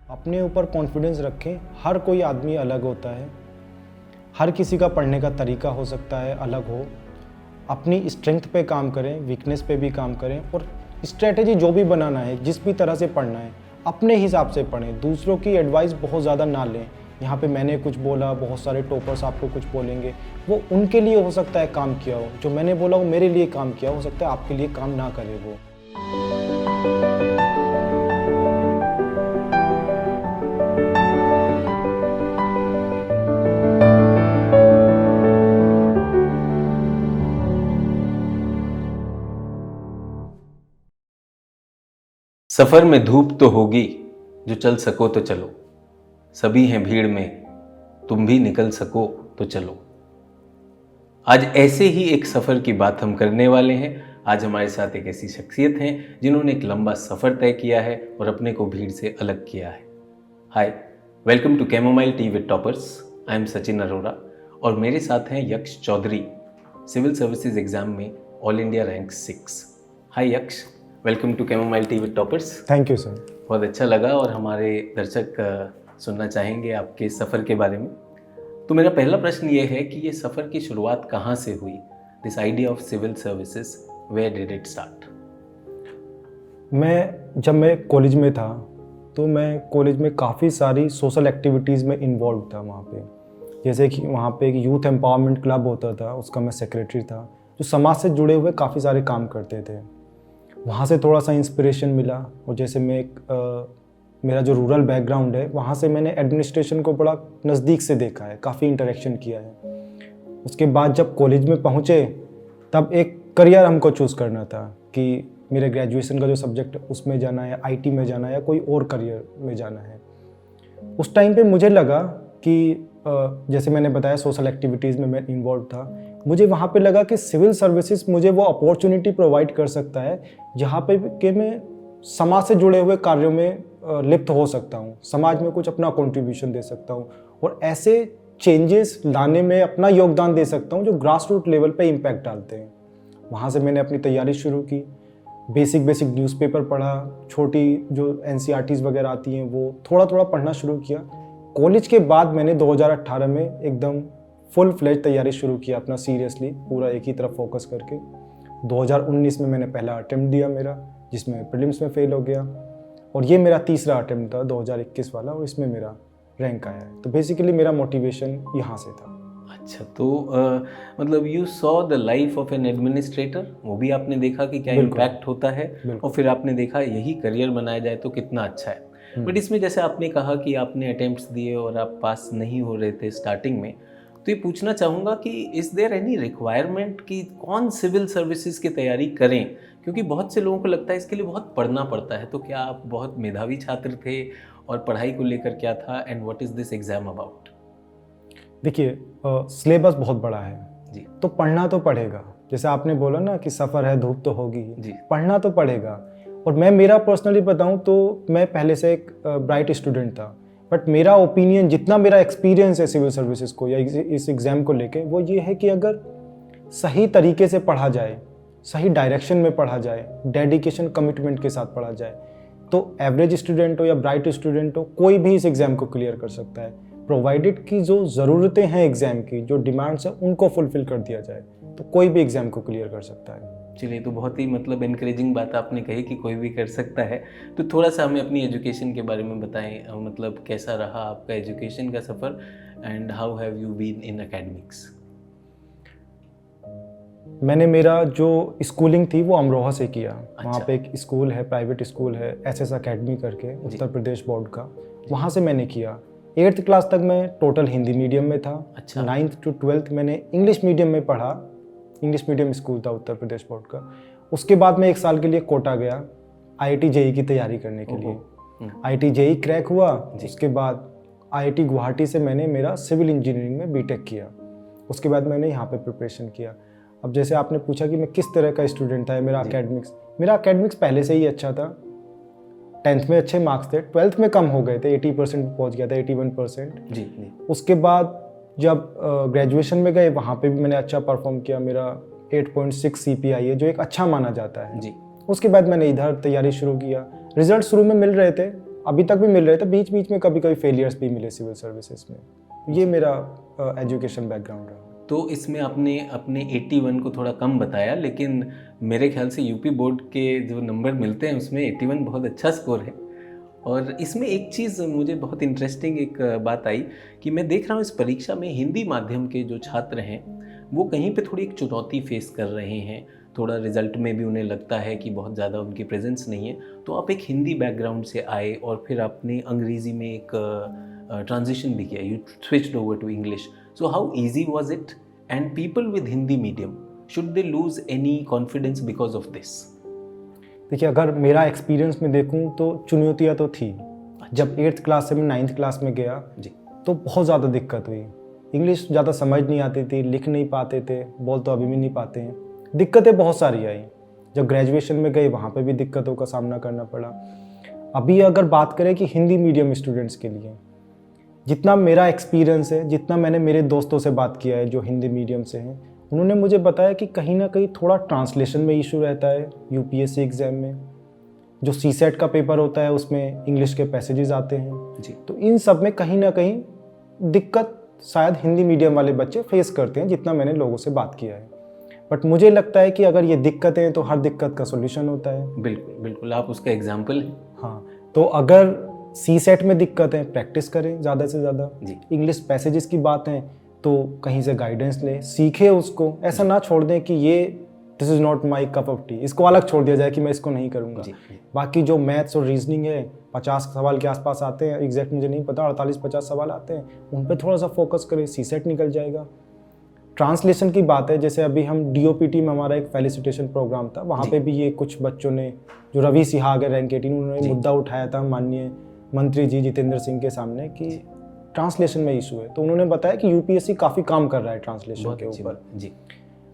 अपने ऊपर कॉन्फिडेंस रखें। हर कोई आदमी अलग होता है, हर किसी का पढ़ने का तरीका हो सकता है अलग हो। अपनी स्ट्रेंथ पे काम करें, वीकनेस पे भी काम करें, और स्ट्रेटेजी जो भी बनाना है, जिस भी तरह से पढ़ना है, अपने हिसाब से पढ़ें। दूसरों की एडवाइस बहुत ज़्यादा ना लें। यहाँ पे मैंने कुछ बोला, बहुत सारे टॉपर्स आपको कुछ बोलेंगे, वो उनके लिए हो सकता है काम किया हो। जो मैंने बोला वो मेरे लिए काम किया हो सकता है आपके लिए काम ना करे वो। सफर में धूप तो होगी, जो चल सको तो चलो। सभी हैं भीड़ में, तुम भी निकल सको तो चलो। आज ऐसे ही एक सफर की बात हम करने वाले हैं। आज हमारे साथ एक ऐसी शख्सियत हैं जिन्होंने एक लंबा सफर तय किया है और अपने को भीड़ से अलग किया है। Hi, welcome to chamomile tea with toppers. I am Sachin Arora और मेरे साथ हैं Yaksh Chaudhary, civil services exam में all India rank 6। Hi Yaksh, welcome to chamomile tea with toppers. Thank you sir. बहुत अच्छा लगा और हमारे दर्शक सुनना चाहेंगे आपके सफ़र के बारे में। तो मेरा पहला प्रश्न ये है कि ये सफ़र की शुरुआत कहाँ से हुई? This idea of civil services, where did it start? जब मैं कॉलेज में था तो मैं कॉलेज में काफ़ी सारी सोशल एक्टिविटीज़ में इन्वॉल्व था वहाँ पे। जैसे कि वहाँ पे एक यूथ एम्पावरमेंट क्लब होता था, उसका मैं सेक्रेटरी था, जो समाज से जुड़े हुए काफ़ी सारे काम करते थे। वहाँ से थोड़ा सा इंस्पिरेशन मिला। और जैसे मेरा जो रूरल बैकग्राउंड है, वहाँ से मैंने एडमिनिस्ट्रेशन को बड़ा नज़दीक से देखा है, काफ़ी इंटरेक्शन किया है। उसके बाद जब कॉलेज में पहुँचे तब एक करियर हमको चूज़ करना था कि मेरे ग्रेजुएशन का जो सब्जेक्ट उसमें जाना है, आईटी में जाना है या कोई और करियर में जाना है। उस टाइम पे मुझे लगा कि जैसे मैंने बताया सोशल एक्टिविटीज़ में मैं इन्वॉल्व था, मुझे वहाँ पे लगा कि सिविल सर्विसेज मुझे वो अपॉर्चुनिटी प्रोवाइड कर सकता है जहाँ पे कि मैं समाज से जुड़े हुए कार्यों में लिप्त हो सकता हूँ, समाज में कुछ अपना कंट्रीब्यूशन दे सकता हूँ और ऐसे चेंजेस लाने में अपना योगदान दे सकता हूँ जो ग्रास रूट लेवल पे इम्पैक्ट डालते हैं। वहाँ से मैंने अपनी तैयारी शुरू की। बेसिक न्यूज़पेपर पढ़ा, छोटी जो NCERTs वगैरह आती हैं वो थोड़ा थोड़ा पढ़ना शुरू किया। कॉलेज के बाद मैंने 2018 में एकदम फुल फ्लेज तैयारी शुरू किया अपना, सीरियसली पूरा एक ही तरफ फोकस करके। 2019 में मैंने पहला अटेम्प्ट दिया मेरा, जिसमें प्रीलिम्स में फेल हो गया, और ये मेरा तीसरा अटेम्प्ट था 2021 वाला, और इसमें मेरा रैंक आया है। तो बेसिकली मेरा मोटिवेशन यहाँ से था। अच्छा, तो मतलब you saw the life of an administrator, वो भी आपने देखा कि क्या इम्पैक्ट होता है, और फिर आपने देखा यही करियर बनाया जाए तो कितना अच्छा है। बट इसमें जैसे आपने कहा कि आपने अटेम्प्ट्स दिए और आप पास नहीं हो रहे थे स्टार्टिंग में, तो ये पूछना चाहूँगा कि इज़ देयर एनी रिक्वायरमेंट कि कौन सिविल सर्विसेज की तैयारी करें? क्योंकि बहुत से लोगों को लगता है इसके लिए बहुत पढ़ना पड़ता है। तो क्या आप बहुत मेधावी छात्र थे और पढ़ाई को लेकर क्या था, and what is this exam about? देखिए, सिलेबस बहुत बड़ा है जी, तो पढ़ना तो पड़ेगा। जैसे आपने बोला ना कि सफ़र है, धूप तो होगी जी, पढ़ना तो पड़ेगा। और मैं मेरा पर्सनली बताऊं तो मैं पहले से एक ब्राइट स्टूडेंट था, बट मेरा ओपिनियन, जितना मेरा एक्सपीरियंस है सिविल सर्विसेज को या इस एग्ज़ाम को लेके, वो ये है कि अगर सही तरीके से पढ़ा जाए, सही डायरेक्शन में पढ़ा जाए, डेडिकेशन कमिटमेंट के साथ पढ़ा जाए, तो एवरेज स्टूडेंट हो या ब्राइट स्टूडेंट हो, कोई भी इस एग्ज़ाम को क्लियर कर सकता है, प्रोवाइडेड कि जो ज़रूरतें हैं एग्ज़ाम की, जो डिमांड्स हैं, उनको फुलफ़िल कर दिया जाए, तो कोई भी एग्ज़ाम को क्लियर कर सकता है। चलिए, तो बहुत ही मतलब इनकरेजिंग बात आपने कही कि कोई भी कर सकता है। तो थोड़ा सा हमें अपनी एजुकेशन के बारे में बताएं, मतलब कैसा रहा आपका एजुकेशन का सफ़र, and how have you been in academics? मैंने मेरा जो स्कूलिंग थी वो अमरोहा से किया। अच्छा। वहाँ पे एक स्कूल है, प्राइवेट स्कूल है, SS अकेडमी करके, उत्तर प्रदेश बोर्ड का, वहाँ से मैंने किया। 8th क्लास तक मैं टोटल हिंदी मीडियम में था। अच्छा। 9th to 12th मैंने इंग्लिश मीडियम में पढ़ा। इंग्लिश मीडियम स्कूल था उत्तर प्रदेश बोर्ड का। उसके बाद मैं 1 साल के लिए कोटा गया IIT JEE की तैयारी करने के लिए। IIT JEE क्रैक हुआ। उसके बाद IIT गुवाहाटी से मैंने मेरा सिविल इंजीनियरिंग में BTech किया। उसके बाद मैंने यहाँ पे प्रिपरेशन किया। अब जैसे आपने पूछा कि मैं किस तरह का स्टूडेंट था, मेरा एकेडमिक्स पहले से ही अच्छा था। 10th में अच्छे मार्क्स थे, 12th में कम हो गए थे, 80% पहुँच गया था, 81%। जी। उसके बाद जब ग्रेजुएशन में गए, वहाँ पे भी मैंने अच्छा परफॉर्म किया। मेरा 8.6 CPI है, जो एक अच्छा माना जाता है। जी। उसके बाद मैंने इधर तैयारी शुरू किया। रिजल्ट शुरू में मिल रहे थे, अभी तक भी मिल रहे थे, बीच बीच में कभी कभी फेलियर्स भी मिले सिविल सर्विसेज में। ये मेरा एजुकेशन बैकग्राउंड रहा। तो इसमें आपने अपने 81 को थोड़ा कम बताया, लेकिन मेरे ख्याल से यूपी बोर्ड के जो नंबर मिलते हैं उसमें 81 बहुत अच्छा स्कोर है। और इसमें एक चीज़ मुझे बहुत इंटरेस्टिंग एक बात आई कि मैं देख रहा हूँ इस परीक्षा में हिंदी माध्यम के जो छात्र हैं वो कहीं पे थोड़ी एक चुनौती फेस कर रहे हैं, थोड़ा रिजल्ट में भी उन्हें लगता है कि बहुत ज़्यादा उनकी प्रेजेंस नहीं है। तो आप एक हिंदी बैकग्राउंड से आए और फिर आपने अंग्रेज़ी में एक ट्रांजिशन भी किया, you switched over to English. So how easy was it? And people with Hindi medium, should they lose any confidence because of this? देखिए, अगर मेरा एक्सपीरियंस में देखूं तो चुनौतियाँ तो थी। जब 8th क्लास से मैं 9th क्लास में गया जी, तो बहुत ज़्यादा दिक्कत हुई। इंग्लिश ज़्यादा समझ नहीं आती थी, लिख नहीं पाते थे, बोल तो अभी भी नहीं पाते हैं। दिक्कतें बहुत सारी आई। जब ग्रेजुएशन में गए वहाँ पे भी दिक्कतों का सामना करना पड़ा। अभी अगर बात करें कि हिंदी मीडियम स्टूडेंट्स के लिए, जितना मेरा एक्सपीरियंस है, जितना मैंने मेरे दोस्तों से बात किया है जो हिंदी मीडियम से हैं, उन्होंने मुझे बताया कि कहीं ना कहीं थोड़ा ट्रांसलेशन में इशू रहता है। यूपीएससी एग्ज़ाम में जो सीसेट का पेपर होता है उसमें इंग्लिश के पैसेजेस आते हैं जी। तो इन सब में कहीं ना कहीं दिक्कत शायद हिंदी मीडियम वाले बच्चे फेस करते हैं, जितना मैंने लोगों से बात किया है। बट मुझे लगता है कि अगर ये दिक्कतें हैं तो हर दिक्कत का सोल्यूशन होता है। बिल्कुल बिल्कुल, आप उसका एग्जाम्पल हैं। हाँ, तो अगर सीसेट में दिक्कत है, प्रैक्टिस करें ज़्यादा से ज़्यादा। जी। इंग्लिश पैसेजेस की बात है तो कहीं से गाइडेंस लें, सीखें उसको। ऐसा ना छोड़ दें कि ये this is not my cup of T, इसको अलग छोड़ दिया जाए कि मैं इसको नहीं करूँगा। बाकी जो मैथ्स और रीजनिंग है 50 सवाल के आसपास आते हैं, एग्जैक्ट मुझे नहीं पता, 48-50 सवाल आते हैं, उन पर थोड़ा सा फोकस करें, सीसेट निकल जाएगा। ट्रांसलेशन की बात है, जैसे अभी हम डीओपीटी में हमारा एक फेलिसिटेशन प्रोग्राम था, वहाँ पे भी ये कुछ बच्चों ने, जो रवि सिहाग है रैंक 18, उन्होंने मुद्दा उठाया था माननीय मंत्री जी जितेंद्र सिंह के सामने कि ट्रांसलेशन में इशू है। तो उन्होंने बताया कि यूपीएससी काफ़ी काम कर रहा है ट्रांसलेशन के ऊपर जी।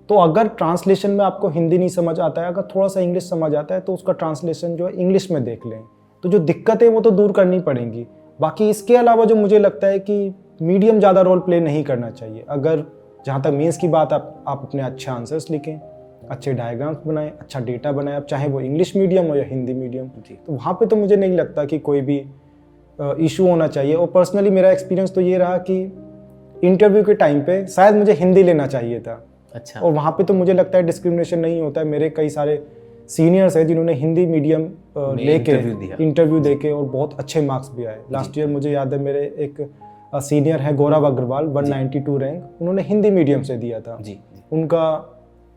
तो अगर ट्रांसलेशन में आपको हिंदी नहीं समझ आता है, अगर थोड़ा सा इंग्लिश समझ आता है तो उसका ट्रांसलेशन जो है इंग्लिश में देख लें। तो जो दिक्कतें वो तो दूर करनी पड़ेंगी। बाकी इसके अलावा जो मुझे लगता है कि मीडियम ज़्यादा रोल प्ले नहीं करना चाहिए। अगर जहाँ तक मेंस की बात, आप अपने अच्छे आंसर्स लिखें, अच्छे डायग्राम्स बनाएं, अच्छा डेटा बनाएं, अब चाहे वो इंग्लिश मीडियम हो या हिंदी मीडियम। तो वहाँ पे तो मुझे नहीं लगता कि कोई भी इशू होना चाहिए। और पर्सनली मेरा एक्सपीरियंस तो ये रहा कि इंटरव्यू के टाइम पे शायद मुझे हिंदी लेना चाहिए था। अच्छा। और वहाँ पे तो मुझे लगता है डिस्क्रिमिनेशन नहीं होता है। मेरे कई सारे सीनियर्स हैं जिन्होंने हिंदी मीडियम लेके इंटरव्यू देके और बहुत अच्छे मार्क्स भी आए। लास्ट ईयर मुझे याद है मेरे एक सीनियर है गौरव अग्रवाल, 192 रैंक, उन्होंने हिंदी मीडियम से दिया था। जी। उनका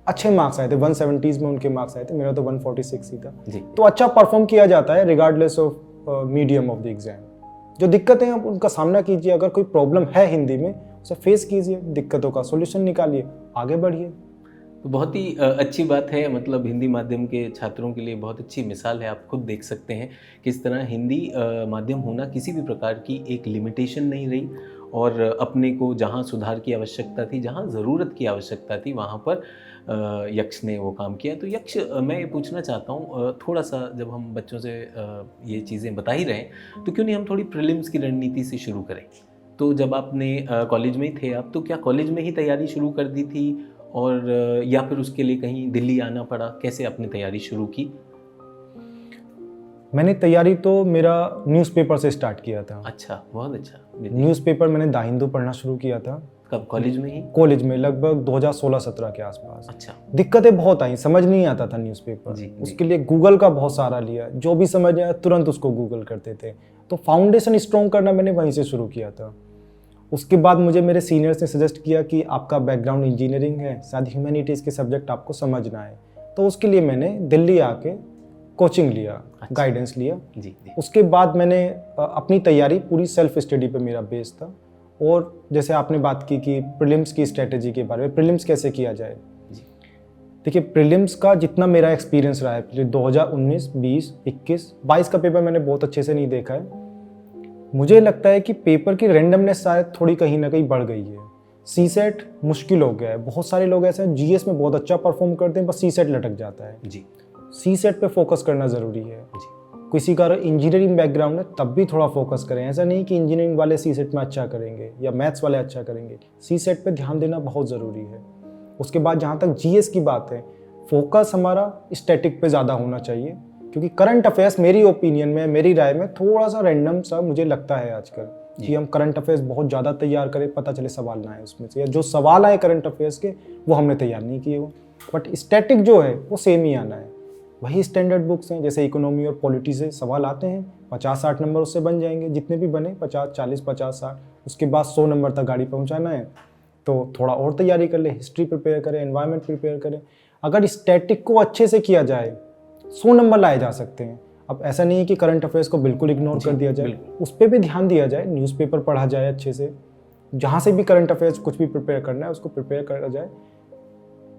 अच्छे मार्क्स आए थे, 170s में उनके मार्क्स आए थे, मेरा तो 146 ही था। जी। तो अच्छा परफॉर्म किया जाता है regardless of medium of the exam. जो दिक्कतें हैं आप उनका सामना कीजिए, अगर कोई प्रॉब्लम है हिंदी में उसे फेस कीजिए, दिक्कतों का सॉल्यूशन निकालिए, आगे बढ़िए। तो बहुत ही अच्छी बात है, मतलब हिंदी माध्यम के छात्रों के लिए बहुत अच्छी मिसाल है। आप खुद देख सकते हैं किस तरह हिंदी माध्यम होना किसी भी प्रकार की एक लिमिटेशन नहीं रही, और अपने को जहाँ सुधार की आवश्यकता थी, जहाँ ज़रूरत की आवश्यकता थी, वहाँ पर यक्ष ने वो काम किया। तो यक्ष, मैं ये पूछना चाहता हूँ थोड़ा सा, जब हम बच्चों से ये चीज़ें बता ही रहे हैं तो क्यों नहीं हम थोड़ी प्रीलिम्स की रणनीति से शुरू करें। तो जब आपने कॉलेज में ही थे आप, तो क्या कॉलेज में ही तैयारी शुरू कर दी थी, और या फिर उसके लिए कहीं दिल्ली आना पड़ा, कैसे आपने तैयारी शुरू की? मैंने तैयारी तो मेरा न्यूज़पेपर से स्टार्ट किया था। अच्छा, बहुत अच्छा। न्यूज़पेपर मैंने द हिंदू पढ़ना शुरू किया था। कब, कॉलेज में ही? कॉलेज में लगभग 2016-17 के आसपास। अच्छा। दिक्कतें बहुत आई, समझ नहीं आता था न्यूज़पेपर। उसके लिए गूगल का बहुत सहारा लिया, जो भी समझ आया तुरंत उसको गूगल करते थे। तो फाउंडेशन स्ट्रॉन्ग करना मैंने वहीं से शुरू किया था। उसके बाद मुझे मेरे सीनियर्स ने सजेस्ट किया कि आपका बैकग्राउंड इंजीनियरिंग है, शायद ह्यूमैनिटीज़ के सब्जेक्ट आपको समझना है। तो उसके लिए मैंने दिल्ली आके कोचिंग लिया। अच्छा। गाइडेंस लिया। जी। उसके बाद मैंने अपनी तैयारी पूरी सेल्फ स्टडी पे मेरा बेस था। और जैसे आपने बात की कि प्रीलिम्स की स्ट्रेटेजी के बारे में, प्रीलिम्स कैसे किया जाए। देखिए, प्रीलिम्स का जितना मेरा एक्सपीरियंस रहा है, 2019, 20, 21, 22 का पेपर मैंने बहुत अच्छे से नहीं देखा है। मुझे लगता है कि पेपर की रैंडमनेस शायद थोड़ी कहीं ना कहीं बढ़ गई है। सीसेट मुश्किल हो गया है। बहुत सारे लोग ऐसे हैं जीएस में बहुत अच्छा परफॉर्म करते हैं, बस सीसेट लटक जाता है। जी। सीसेट पे फोकस करना ज़रूरी है। जी। किसी का इंजीनियरिंग बैकग्राउंड है तब भी थोड़ा फोकस करें। ऐसा नहीं कि इंजीनियरिंग वाले सीसेट में अच्छा करेंगे या मैथ्स वाले अच्छा करेंगे। सीसेट पे ध्यान देना बहुत ज़रूरी है। उसके बाद जहाँ तक जीएस की बात है, फोकस हमारा स्टैटिक पे ज़्यादा होना चाहिए। क्योंकि करंट अफेयर्स मेरी ओपिनियन में, मेरी राय में थोड़ा सा रैंडम सा मुझे लगता है आजकल कि हम करंट अफेयर्स बहुत ज़्यादा तैयार करें, पता चले सवाल ना आए उसमें से, या जो सवाल आए करंट अफेयर्स के वो हमने तैयार नहीं किए हो। बट स्टैटिक जो है वो सेम ही आना है, वही स्टैंडर्ड बुक्स हैं। जैसे इकोनॉमी और पॉलिटी से सवाल आते हैं, 50-60 नंबर उससे बन जाएंगे, जितने भी बने 50, 40, 50, 60, उसके बाद 100 नंबर तक गाड़ी पहुंचाना है तो थोड़ा और तैयारी कर ले, हिस्ट्री प्रिपेयर करें, एनवायरनमेंट प्रिपेयर करें। अगर स्टैटिक को अच्छे से किया जाए 100 नंबर लाए जा सकते हैं। अब ऐसा नहीं है कि करंट अफेयर्स को बिल्कुल इग्नोर कर दिया जाए, उस पर भी ध्यान दिया जाए, न्यूज़पेपर पढ़ा जाए अच्छे से, जहाँ से भी करंट अफेयर्स कुछ भी प्रिपेयर करना है उसको प्रिपेयर करा जाए,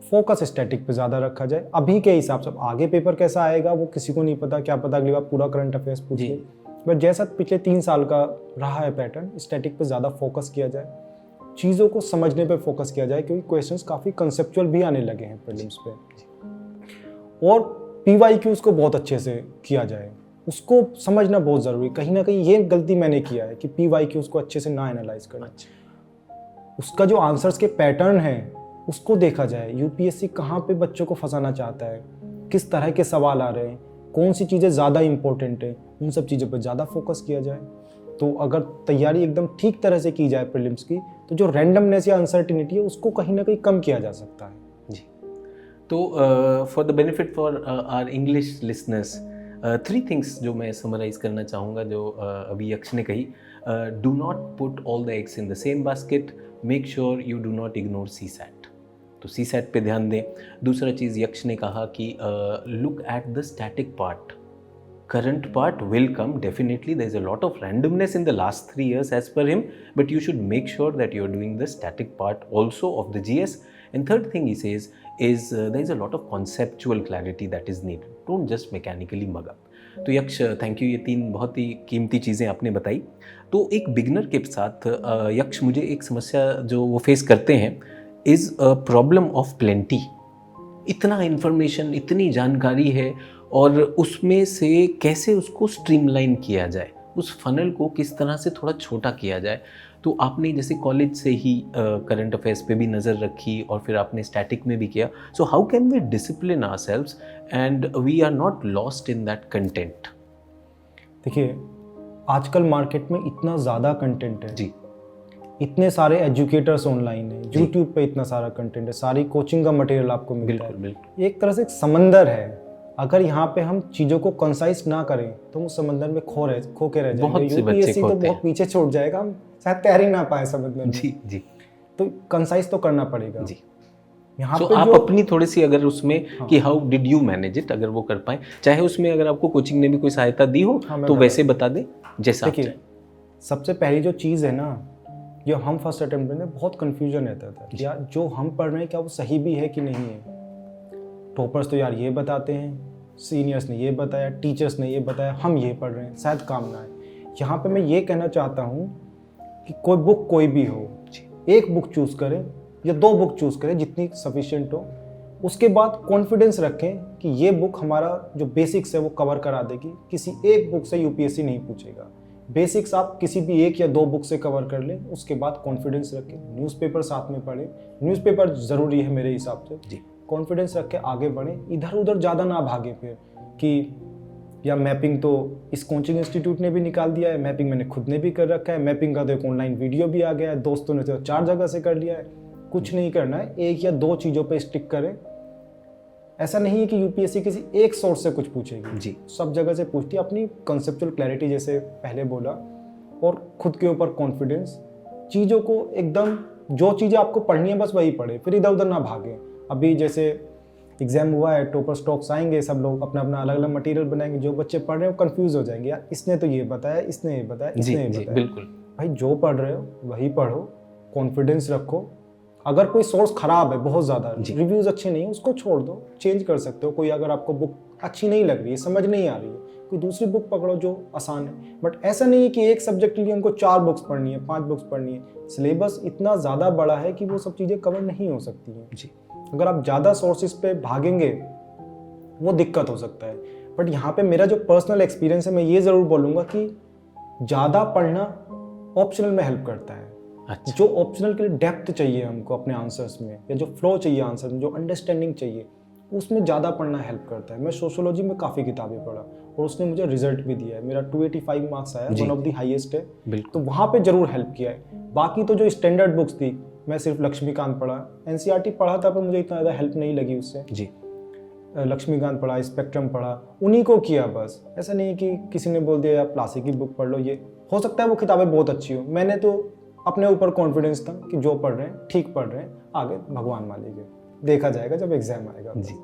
फोकस स्टैटिक पे ज़्यादा रखा जाए। अभी के हिसाब से आगे पेपर कैसा आएगा वो किसी को नहीं पता, क्या पता अगली बार पूरा करंट अफेयर्स पूछ ले, बट जैसा पिछले 3 साल का रहा है पैटर्न, स्टैटिक पे ज़्यादा फोकस किया जाए, चीज़ों को समझने पे फोकस किया जाए, क्योंकि क्वेश्चंस काफ़ी कंसेप्चुअल भी आने लगे हैं प्रीलिम्स पे। और PYQs को बहुत अच्छे से किया जाए, उसको समझना बहुत ज़रूरी। कहीं ना कहीं ये गलती मैंने किया है कि PYQs को अच्छे से ना एनालाइज करना, उसका जो आंसर्स के पैटर्न है उसको देखा जाए, यूपीएससी कहाँ पे बच्चों को फंसाना चाहता है, किस तरह के सवाल आ रहे हैं, कौन सी चीज़ें ज़्यादा इंपॉर्टेंट है, उन सब चीज़ों पर ज़्यादा फोकस किया जाए। तो अगर तैयारी एकदम ठीक तरह से की जाए प्रीलिम्स की, तो जो रैंडमनेस या अनसर्टिनिटी है उसको कहीं ना कहीं कम किया जा सकता है। जी, तो for the benefit for our English listeners, 3 things जो मैं समराइज करना चाहूँगा जो अभी यक्ष ने कही। Do not put all the eggs in the same basket, make sure you do not ignore CSAT, तो CSAT पे ध्यान दें। दूसरा चीज़ यक्ष ने कहा कि look at the static part, current part will come definitely, there is a lot of randomness in the last 3 years as per him, but you should make sure that you are doing the static part also of the GS. And third thing he says is there is a lot of conceptual clarity that is needed, don't just mechanically mug up. तो यक्ष thank you, ये 3 बहुत ही कीमती चीज़ें आपने बताई। तो एक बिगनर के साथ यक्ष मुझे एक समस्या जो वो फेस करते हैं is a problem of plenty. इतना इन्फॉर्मेशन, इतनी जानकारी है और उसमें से कैसे उसको स्ट्रीमलाइन किया जाए, उस फनल को किस तरह से थोड़ा छोटा किया जाए। तो आपने जैसे कॉलेज से ही करंट अफेयर्स पे भी नज़र रखी और फिर आपने स्टैटिक में भी किया, so how can we discipline ourselves and we are not lost in that content? देखिए, आजकल मार्केट में इतना ज़्यादा कंटेंट है जी, इतने सारे एजुकेटर्स ऑनलाइन है, यूट्यूब पे इतना सारा कंटेंट है, सारी कोचिंग का मटेरियल आपको मिलता है, बिल्कुल। एक तरह से एक समंदर है। अगर यहाँ पे हम चीज़ों को कंसाइज ना करें तो हम उस समंदर में खो के रह जाएंगे। यूपीएससी तो बहुत पीछे छूट जाएगा, हम शायद तैर ही ना पाए समंदर में। जी जी, तो कंसाइज तो करना पड़ेगा जी। यहाँ पे। आप अपनी थोड़ी सी अगर उसमें कि how did you manage it, अगर वो कर पाए, चाहे उसमें अगर आपको कोचिंग ने भी कोई सहायता दी हो तो वैसे बता दें जैसा। देखिए, सबसे पहली जो चीज़ है ना, जो हम फर्स्ट अटेम्प्ट में बहुत कन्फ्यूजन रहता था कि यार जो हम पढ़ रहे हैं क्या वो सही भी है कि नहीं है। टॉपर्स तो यार ये बताते हैं, सीनियर्स ने ये बताया, टीचर्स ने ये बताया, हम ये पढ़ रहे हैं, शायद काम ना आए। यहाँ पे मैं ये कहना चाहता हूँ कि कोई बुक कोई भी हो, एक बुक चूज़ करें या 2 बुक चूज़ करें जितनी सफिशिएंट हो, उसके बाद कॉन्फिडेंस रखें कि ये बुक हमारा जो बेसिक्स है वो कवर करा देगी। किसी एक बुक से यूपीएससी नहीं पूछेगा, बेसिक्स आप किसी भी 1 या 2 बुक से कवर कर लें, उसके बाद कॉन्फिडेंस रखें। न्यूज़पेपर साथ में पढ़ें, न्यूज़पेपर ज़रूरी है मेरे हिसाब से जी। कॉन्फिडेंस रख के आगे बढ़ें, इधर उधर ज़्यादा ना भागें फिर कि या मैपिंग तो इस कोचिंग इंस्टीट्यूट ने भी निकाल दिया है, मैपिंग मैंने खुद ने भी कर रखा है, मैपिंग का तो एक ऑनलाइन वीडियो भी आ गया है, दोस्तों ने तो 4 जगह से कर लिया है। कुछ नहीं करना है, 1 या 2 चीज़ों पे स्टिक करें। ऐसा नहीं है कि यूपीएससी किसी एक सोर्स से कुछ पूछेगी जी, सब जगह से पूछती है। अपनी कंसेप्चुअल क्लैरिटी जैसे पहले बोला, और खुद के ऊपर कॉन्फिडेंस, चीज़ों को एकदम जो चीज़ें आपको पढ़नी है बस वही पढ़े, फिर इधर उधर ना भागें। अभी जैसे एग्जाम हुआ है, टॉपर स्टॉक्स आएंगे, सब लोग अपना अपना अलग अलग मटेरियल बनाएंगे, जो बच्चे पढ़ रहे हैं वो कंफ्यूज हो जाएंगे, यार इसने तो ये बताया, इसने ये बताया, इसने ये बताया। बिल्कुल भाई, जो पढ़ रहे हो वही पढ़ो, कॉन्फिडेंस रखो। अगर कोई सोर्स खराब है बहुत ज़्यादा, रिव्यूज़ अच्छे नहीं है, उसको छोड़ दो, चेंज कर सकते हो। कोई अगर आपको बुक अच्छी नहीं लग रही है, समझ नहीं आ रही है, कोई दूसरी बुक पकड़ो जो आसान है। बट ऐसा नहीं है कि एक सब्जेक्ट के लिए हमको 4 बुक्स पढ़नी है, 5 बुक्स पढ़नी है। सिलेबस इतना ज़्यादा बड़ा है कि वो सब चीज़ें कवर नहीं हो सकती हैं जी। अगर आप ज़्यादा सोर्सेज पे भागेंगे वो दिक्कत हो सकता है। बट यहाँ पे मेरा जो पर्सनल एक्सपीरियंस है, मैं ये ज़रूर बोलूँगा कि ज़्यादा पढ़ना ऑप्शनल में हेल्प करता है। अच्छा। जो ऑप्शनल के लिए डेप्थ चाहिए हमको अपने आंसर्स में, या जो फ्लो चाहिए आंसर में, जो अंडरस्टैंडिंग चाहिए, उसमें ज़्यादा पढ़ना हेल्प करता है। मैं सोशियोलॉजी में काफ़ी किताबें पढ़ा और उसने मुझे रिजल्ट भी दिया है, मेरा 285 मार्क्स आया, वन ऑफ द हाईएस्ट है। बिल्कुल। तो वहाँ पे ज़रूर हेल्प किया है। बाकी तो जो स्टैंडर्ड बुक्स थी, मैं सिर्फ लक्ष्मीकांत पढ़ा, एनसीईआरटी पढ़ा था, पर मुझे इतना ज़्यादा हेल्प नहीं लगी उससे। जी। लक्ष्मीकांत पढ़ा, स्पेक्ट्रम पढ़ा, उन्हीं को किया बस। ऐसा नहीं कि किसी ने बोल दिया यार प्लासी की बुक पढ़ लो, ये हो सकता है वो किताबें बहुत अच्छी हो, मैंने तो अपने ऊपर कॉन्फिडेंस था कि जो पढ़ रहे हैं ठीक पढ़ रहे हैं, आगे भगवान मालिक है, देखा जाएगा जब एग्जाम आएगा। जी।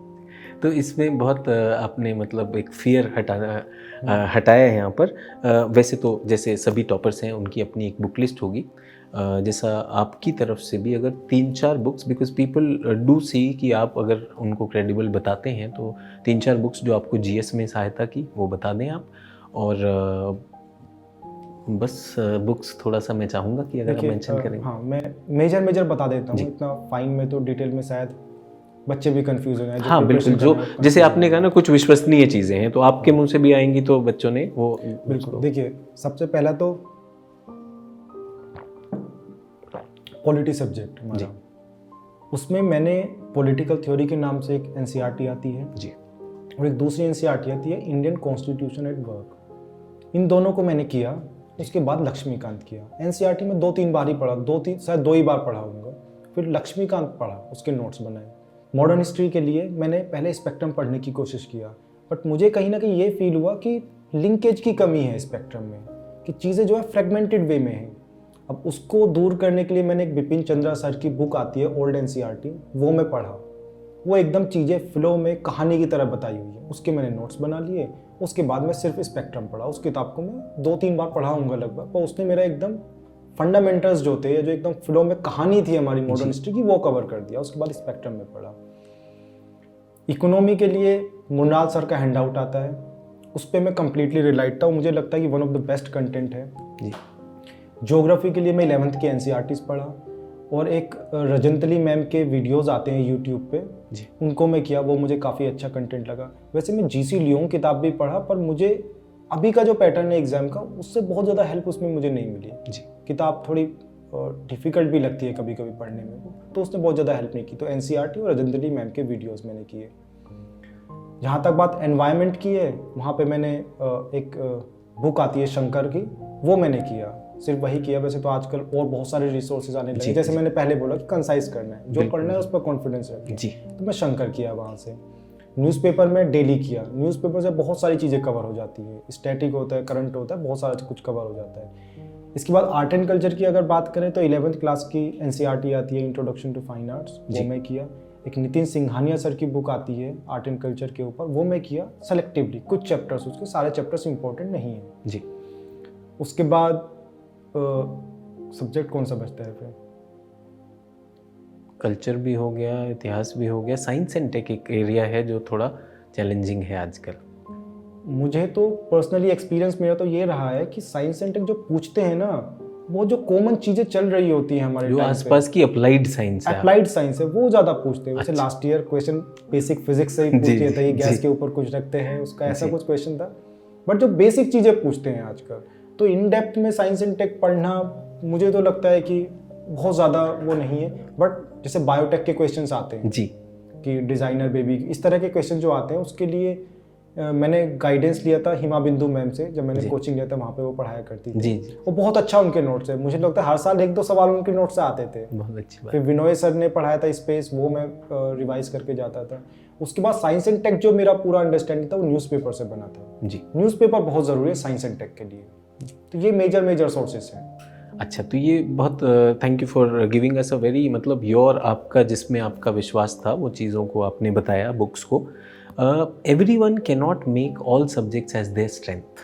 तो इसमें बहुत आपने मतलब एक फियर हटाया है यहाँ पर। वैसे तो जैसे सभी टॉपर्स हैं उनकी अपनी एक बुक लिस्ट होगी, जैसा आपकी तरफ से भी अगर 3-4 books, because people do see कि आप अगर उनको क्रेडिबल बताते हैं, तो 3-4 बुक्स जो आपको जीएस में सहायता की वो बता दें आप। और बस बुक्स थोड़ा सा मैं चाहूँगा कि अगर आप मेंशन करेंगे। हाँ, मैं मेजर बता देता हूँ, इतना फाइन में तो डिटेल में शायद बच्चे भी कंफ्यूज हो जाए। हाँ बिल्कुल, जो जैसे आपने कहा ना कुछ विश्वसनीय चीज़ें हैं, तो आपके मुंह से भी आएंगी तो बच्चों ने वो बिल्कुल। देखिए, सबसे पहला तो पॉलिटी सब्जेक्ट हमारा, उसमें मैंने पॉलिटिकल थ्योरी के नाम से एक एनसीईआरटी आती है जी, और एक दूसरी एनसीईआरटी आती है इंडियन कॉन्स्टिट्यूशन एट वर्क। इन दोनों को मैंने किया, उसके बाद लक्ष्मीकांत किया। एनसीईआरटी में 2-3 बार ही पढ़ा, शायद 2 ही बार पढ़ा होगा। फिर लक्ष्मीकांत पढ़ा, उसके नोट्स बनाए। मॉडर्न हिस्ट्री के लिए मैंने पहले स्पेक्ट्रम पढ़ने की कोशिश किया, बट मुझे कहीं ना कहीं ये फील हुआ कि लिंकेज की कमी है स्पेक्ट्रम में, कि चीज़ें जो है फ्रेगमेंटेड वे में हैं। अब उसको दूर करने के लिए मैंने एक बिपिन चंद्रा सर की बुक आती है ओल्ड एनसीईआरटी, वो मैं पढ़ा। वो एकदम चीज़ें फ्लो में कहानी की तरह बताई हुई है, उसके मैंने नोट्स बना लिए। उसके बाद मैं सिर्फ स्पेक्ट्रम पढ़ा। उस किताब को मैं 2-3 बार पढ़ा होऊंगा लगभग, पर उसने मेरा एकदम फंडामेंटल्स जो थे, जो एकदम फ्लो में कहानी थी हमारी मॉडर्न हिस्ट्री की, वो कवर कर दिया। उसके बाद स्पेक्ट्रम में पढ़ा। इकोनॉमी के लिए मुनाल सर का हैंड आउट आता है, उस पर मैं कम्प्लीटली रिलाइट था, मुझे लगता है कि one of the best content है जी। ज्योग्राफी के लिए मैं 11th की एनसीईआरटीज पढ़ा, और एक रजंतली मैम के वीडियोस आते हैं यूट्यूब पे जी, उनको मैं किया, वो मुझे काफ़ी अच्छा कंटेंट लगा। वैसे मैं जीसी लियोंग किताब भी पढ़ा, पर मुझे अभी का जो पैटर्न है एग्जाम का, उससे बहुत ज़्यादा हेल्प उसमें मुझे नहीं मिली जी। किताब थोड़ी डिफ़िकल्ट भी लगती है कभी कभी पढ़ने में, तो उसने बहुत ज़्यादा हेल्प नहीं की। तो एनसीईआरटी और रजंतली मैम के वीडियोस मैंने किए। जहाँ तक बात एनवायरनमेंट की है, वहाँ पे मैंने एक बुक आती है शंकर की, वो मैंने किया, सिर्फ वही किया। वैसे तो आजकल और बहुत सारे रिसोर्सेज आने लगे, जैसे मैंने पहले बोला कि कंसाइज करना है, जो पढ़ना है उस पर कॉन्फिडेंस रखें जी। तो मैं शंकर किया वहाँ से। न्यूज़पेपर में डेली किया। न्यूज़पेपर से बहुत सारी चीज़ें कवर हो जाती है, स्टैटिक होता है, करंट होता है, बहुत सारा कुछ कवर हो जाता है। इसके बाद आर्ट एंड कल्चर की अगर बात करें तो 11th क्लास की एनसीईआरटी आती है इंट्रोडक्शन टू फाइन आर्ट्स, वो मैं किया। एक नितिन सिंघानिया सर की बुक आती है आर्ट एंड कल्चर के ऊपर, वो मैं किया सेलेक्टिवली, कुछ चैप्टर्स, उसके सारे चैप्टर्स इंपॉर्टेंट नहीं है जी। उसके बाद सब्जेक्ट कौन सा बचता है फिर? कल्चर भी हो गया, इतिहास भी हो गया, साइंस एंड टेक एक एरिया है जो थोड़ा चैलेंजिंग है आजकल। मुझे तो पर्सनली एक्सपीरियंस मेरा तो ये रहा है कि साइंस एंड टेक जो पूछते हैं ना, वो जो कॉमन चीजें चल रही होती हैं हमारे जो आसपास की अप्लाइड साइंस है वो ज़्यादा पूछते हैं। वैसे last year question basic physics से ही पूछ लिया था, ये गैस के ऊपर कुछ रखते हैं, उसका ऐसा कुछ क्वेश्चन था। बट जो बेसिक चीज़ें पूछते हैं आजकल, तो इन डेप्थ में साइंस एंड टेक पढ़ना मुझे तो लगता है कि बहुत ज़्यादा वो नहीं है। बट जैसे बायोटेक के क्वेश्चंस आते हैं जी, कि डिज़ाइनर बेबी, इस तरह के क्वेश्चन जो आते हैं, उसके लिए मैंने गाइडेंस लिया था हिमा बिंदु मैम से, जब मैंने कोचिंग लिया था वहाँ पे वो पढ़ाया करती थी जी। वो बहुत अच्छा उनके नोट्स है, मुझे लगता है हर साल 1-2 सवाल उनके नोट्स से आते थे, बहुत अच्छी बात। फिर विनोय सर ने पढ़ाया था स्पेस, वो मैं रिवाइज करके जाता था। उसके बाद साइंस एंड टेक जो मेरा पूरा अंडरस्टैंडिंग था वो न्यूज़पेपर से बना था जी। न्यूज़पेपर बहुत ज़रूरी है साइंस एंड टेक के लिए, तो ये मेजर सोर्सेस हैं। अच्छा, तो ये बहुत thank you for giving us a very, मतलब योर, आपका जिसमें आपका विश्वास था वो चीज़ों को आपने बताया, बुक्स को। Everyone can not make all subjects as their strength,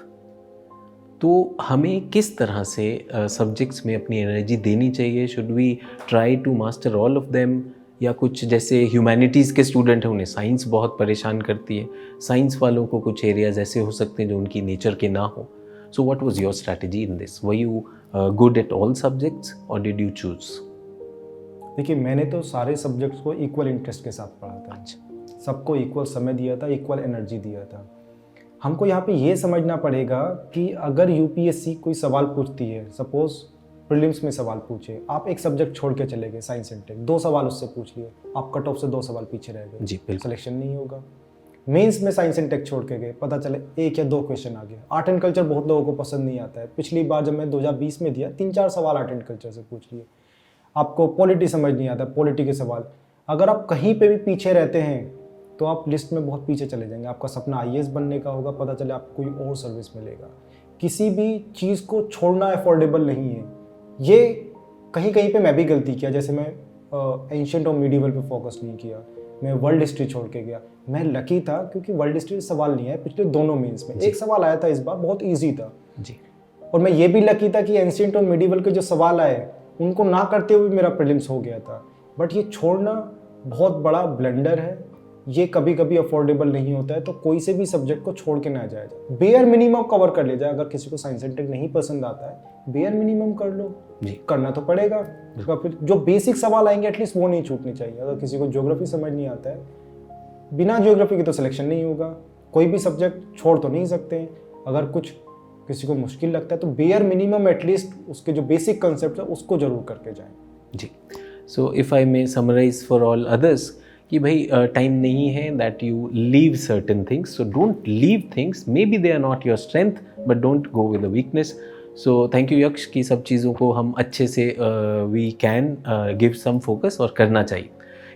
तो हमें किस तरह से सब्जेक्ट्स में अपनी एनर्जी देनी चाहिए? Should we try to master all of them, या कुछ जैसे ह्यूमैनिटीज़ के स्टूडेंट हैं उन्हें साइंस बहुत परेशान करती है, साइंस वालों को कुछ एरियाज ऐसे हो सकते हैं जो उनकी नेचर के ना हो। So what was your strategy in this? Were you good at all subjects और डिड यू चूज? देखिए, मैंने तो सारे सब्जेक्ट्स को इक्वल इंटरेस्ट के साथ पढ़ा था, सबको इक्वल समय दिया था, इक्वल एनर्जी दिया था। हमको यहाँ पे ये समझना पड़ेगा कि अगर यूपीएससी कोई सवाल पूछती है, सपोज प्रीलिम्स में सवाल पूछे, आप एक सब्जेक्ट छोड़ के चले गए साइंस एंड टेक, 2 सवाल उससे पूछ लिए, आप कट ऑफ से 2 सवाल पीछे रह गए, जी बिल्कुल। सिलेक्शन नहीं होगा। मेंस में साइंस एंड टेक छोड़ के गए, पता चले 1 या 2 क्वेश्चन आ गए। आर्ट एंड कल्चर बहुत लोगों को पसंद नहीं आता है, पिछली बार जब मैं 2020 में दिया 3-4 सवाल आर्ट एंड कल्चर से पूछ लिए। आपको पॉलिटी समझ नहीं आता, पॉलिटी के सवाल, अगर आप कहीं पे भी पीछे रहते हैं तो आप लिस्ट में बहुत पीछे चले जाएंगे। आपका सपना आईएएस बनने का होगा, पता चले आपको कोई और सर्विस मिलेगा। किसी भी चीज़ को छोड़ना अफोर्डेबल नहीं है। ये कहीं कहीं पे मैं भी गलती किया, जैसे मैं एंशिएंट और मीडिवल पे फोकस नहीं किया, मैं वर्ल्ड हिस्ट्री छोड़ के गया। मैं लकी था क्योंकि वर्ल्ड हिस्ट्री सवाल नहीं आया पिछले दोनों मेंस में, एक सवाल आया था इस बार, बहुत ईजी था जी। और मैं ये भी लकी था कि एंशिएंट और मीडिवल के जो सवाल आए उनको ना करते हुए मेरा प्रीलिम्स हो गया था। बट ये छोड़ना बहुत बड़ा ब्लंडर है, ये कभी कभी अफोर्डेबल नहीं होता है, तो कोई से भी सब्जेक्ट को छोड़ के ना जाया जाए। बेयर मिनिमम कवर कर लिया जाए। अगर किसी को साइंस एंड टेक नहीं पसंद आता है, बेयर मिनिमम कर लो जी। करना तो पड़ेगा। तो फिर जो बेसिक सवाल आएंगे एटलीस्ट वो नहीं छूटनी चाहिए। अगर किसी को ज्योग्राफी समझ नहीं आता है, बिना ज्योग्राफी के तो सिलेक्शन नहीं होगा। कोई भी सब्जेक्ट छोड़ तो नहीं सकते हैं। अगर कुछ किसी को मुश्किल लगता है तो बेयर मिनिमम एटलीस्ट उसके जो बेसिक कंसेप्ट है उसको जरूर करके जाएं। जी। So if I may summarise for all others कि भाई टाइम नहीं है that you leave certain things, so don't leave things, maybe they are not your strength but don't go with a weakness. So thank you Yaksh कि सब चीज़ों को हम अच्छे से we can give some focus और करना चाहिए।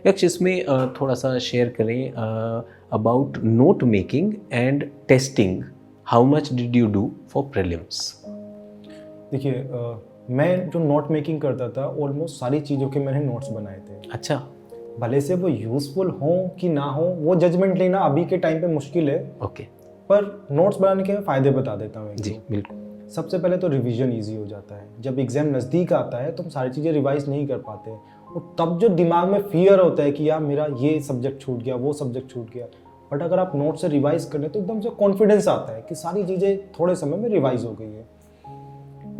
यक्ष इसमें थोड़ा सा शेयर करें about note making and testing. How much did you do for prelims? देखिए मैं जो नोट मेकिंग करता था ऑलमोस्ट सारी चीज़ों के मैंने नोट्स बनाए थे। अच्छा। भले से वो यूज़फुल हो कि ना हो वो जजमेंट लेना अभी के टाइम पे मुश्किल है, ओके। पर नोट्स बनाने के फ़ायदे बता देता हूँ। जी बिल्कुल। सबसे पहले तो रिवीजन इजी हो जाता है। जब एग्ज़ाम नज़दीक आता है तो हम सारी चीज़ें रिवाइज नहीं कर पाते और तब जो दिमाग में फियर होता है कि यार मेरा ये सब्जेक्ट छूट गया, वो सब्जेक्ट छूट गया। बट अगर आप नोट से रिवाइज कर लें तो एकदम से कॉन्फिडेंस आता है कि सारी चीज़ें थोड़े समय में रिवाइज हो गई है।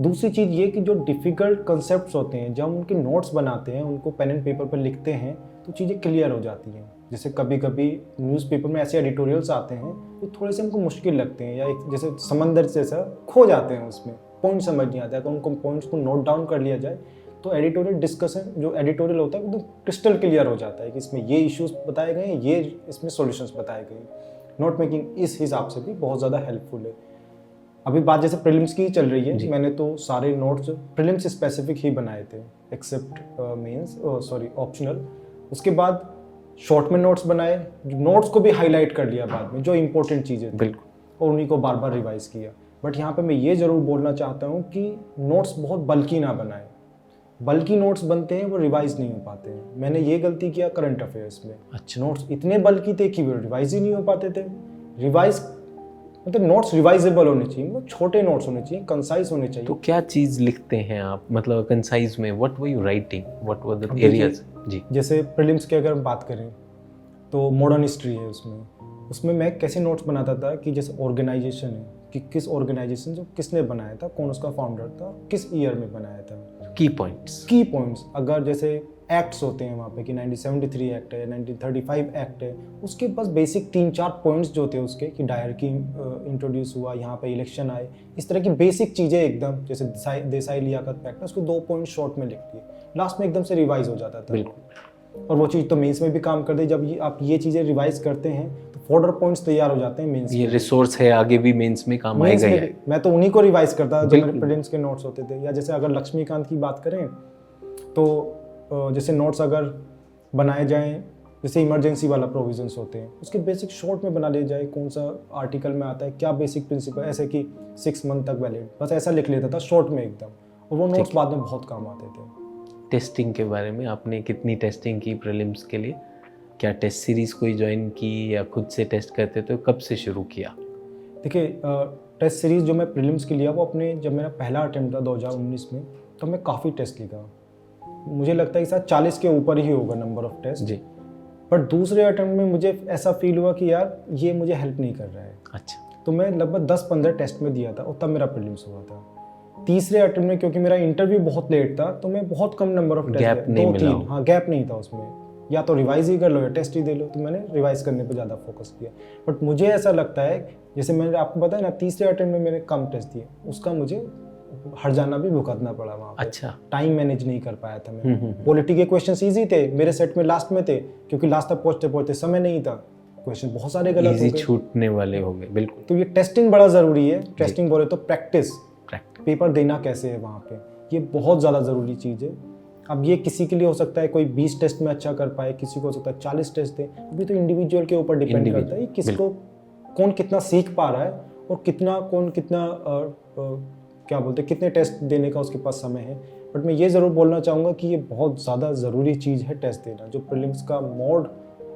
दूसरी चीज़ ये कि जो डिफ़िकल्ट कंसेप्ट्स होते हैं, जब हम उनके नोट्स बनाते हैं, उनको पेन एंड पेपर पर लिखते हैं तो चीज़ें क्लियर हो जाती हैं। जैसे कभी कभी न्यूज़पेपर में ऐसे एडिटोरियल्स आते हैं जो थोड़े से हमको मुश्किल लगते हैं, या एक जैसे समंदर जैसा खो जाते हैं, उसमें पॉइंट समझ नहीं आता है। तो उनको पॉइंट्स को नोट डाउन कर लिया जाए तो एडिटोरियल डिस्कशन जो एडिटोरियल होता है वो तो क्रिस्टल क्लियर हो जाता है कि इसमें ये इश्यूज बताए गए हैं, ये इसमें सॉल्यूशंस बताए गए हैं। नोट मेकिंग इस हिसाब से भी बहुत ज़्यादा हेल्पफुल है। अभी बात जैसे प्रीलिम्स की चल रही है, मैंने तो सारे नोट्स प्रीलिम्स स्पेसिफिक ही बनाए थे एक्सेप्ट मेंस ऑप्शनल। उसके बाद शॉर्ट में नोट्स बनाए, नोट्स को भी हाईलाइट कर लिया बाद में जो इंपॉर्टेंट चीज़ें थी, बिल्कुल, और उन्हीं को बार बार रिवाइज किया। बट यहाँ पे मैं ये ज़रूर बोलना चाहता हूँ कि नोट्स बहुत बल्कि ना बनाएं। बल्कि नोट्स बनते हैं वो रिवाइज नहीं हो पाते हैं। मैंने ये गलती किया करंट अफेयर्स में। अच्छा। नोट्स इतने बल्कि थे कि वो रिवाइज ही नहीं हो पाते थे। रिवाइज मतलब नोट्स रिवाइजेबल होने चाहिए, वो छोटे नोट्स होने चाहिए, कंसाइज होने चाहिए। तो क्या चीज़ लिखते हैं आप, मतलब कंसाइज में? What were you writing, what were the areas? जी। जैसे प्रीलिम्स की अगर हम बात करें तो मॉडर्न हिस्ट्री है, उसमें मैं कैसे नोट्स बनाता था कि जैसे ऑर्गेनाइजेशन है कि किस ऑर्गेनाइजेशन जो किसने बनाया था, कौन उसका फाउंडर था, किस ईयर में बनाया था। की पॉइंट्स अगर जैसे एक्ट्स होते हैं वहाँ पे कि 1973 एक्ट है, 1935 एक्ट है, उसके पास बेसिक 3-4 पॉइंट्स जो थे उसके कि डायरकी इंट्रोड्यूस हुआ, यहाँ पे इलेक्शन आए, इस तरह की बेसिक चीज़ें एकदम जैसे देसाई लियाकत पैक्ट है, उसको 2 पॉइंट शॉर्ट में लिख दिए, लास्ट में एकदम से रिवाइज हो जाता था। बिल्कुल। और वो चीज़ तो मेंस में भी काम कर दी। जब आप ये चीज़ें रिवाइज करते हैं तो फॉर्डर पॉइंट्स तैयार हो जाते हैं मेंस। ये रिसोर्स है, आगे भी मेंस में काम आएगा ही। मैं तो उन्हीं को रिवाइज करता था जो मेरे प्रीलिम्स के नोट्स होते थे। या जैसे अगर लक्ष्मीकांत की बात करें तो जैसे नोट्स अगर बनाए जाएं, जैसे इमरजेंसी वाला प्रोविजंस होते हैं, उसके बेसिक शॉर्ट में बना लिया जाए, कौन सा आर्टिकल में आता है, क्या बेसिक प्रिंसिपल, ऐसे कि 6 मंथ तक वैलिड, बस ऐसा लिख लेता था शॉर्ट में एकदम, और वो नोट्स बाद में बहुत काम आते थे। टेस्टिंग के बारे में, आपने कितनी टेस्टिंग की प्रीलिम्स के लिए? क्या टेस्ट सीरीज कोई ज्वाइन की या खुद से टेस्ट करते थे? कब से शुरू किया? देखिए टेस्ट सीरीज़ जो मैं प्रीलिम्स के लिया वो अपने जब मेरा पहला अटेम्प्ट था 2019 में, तो मैं काफ़ी टेस्ट लिखा। मुझे लगता है कि शायद 40 के ऊपर ही होगा नंबर ऑफ टेस्ट जी। पर दूसरे अटेम्प्ट में मुझे ऐसा फील हुआ कि यार ये मुझे हेल्प नहीं कर रहा है। अच्छा। तो मैं लगभग 10-15 टेस्ट में दिया था और तब मेरा प्रीलिम्स हुआ था। तीसरे अटेम्प्ट में क्योंकि मेरा इंटरव्यू बहुत लेट था तो मैं बहुत कम नंबर ऑफ टेस्ट, गैप नहीं मिला, 2-3, हाँ गैप नहीं था उसमें, या तो रिवाइज ही कर लो या टेस्ट ही दे लो। तो मैंने रिवाइज करने पर ज़्यादा फोकस किया। बट मुझे ऐसा लगता है, जैसे मैंने आपको बताया ना, तीसरे अटेम्प्ट में मैंने कम टेस्ट दिए, उसका मुझे हर जाना भी भुगतना पड़ा वहाँ पे। अच्छा। टाइम मैनेज नहीं कर पाया था मैं। पॉलिटी के क्वेश्चंस इजी थे, मेरे सेट में लास्ट में थे, क्योंकि लास्ट तक पहुँचते पहुँचते समय नहीं था, क्वेश्चन बहुत सारे गलत हो इजी गए, छूटने वाले हो गए। बिल्कुल। तो ये टेस्टिंग बड़ा ज़रूरी है। टेस्टिंग बोले तो प्रैक्टिस, पेपर देना कैसे है वहाँ पे, ये बहुत ज़्यादा ज़रूरी चीज़ है। अब ये किसी के लिए हो सकता है कोई 20 टेस्ट में अच्छा कर पाए, किसी को हो सकता है 40 टेस्ट दे, अभी तो इंडिविजुअल के ऊपर डिपेंड करता है किसको कौन कितना सीख पा रहा है और कौन कितना क्या बोलते हैं कितने टेस्ट देने का उसके पास समय है। बट मैं ये ज़रूर बोलना चाहूँगा कि ये बहुत ज़्यादा ज़रूरी चीज़ है टेस्ट देना। जो प्रीलिम्स का मोड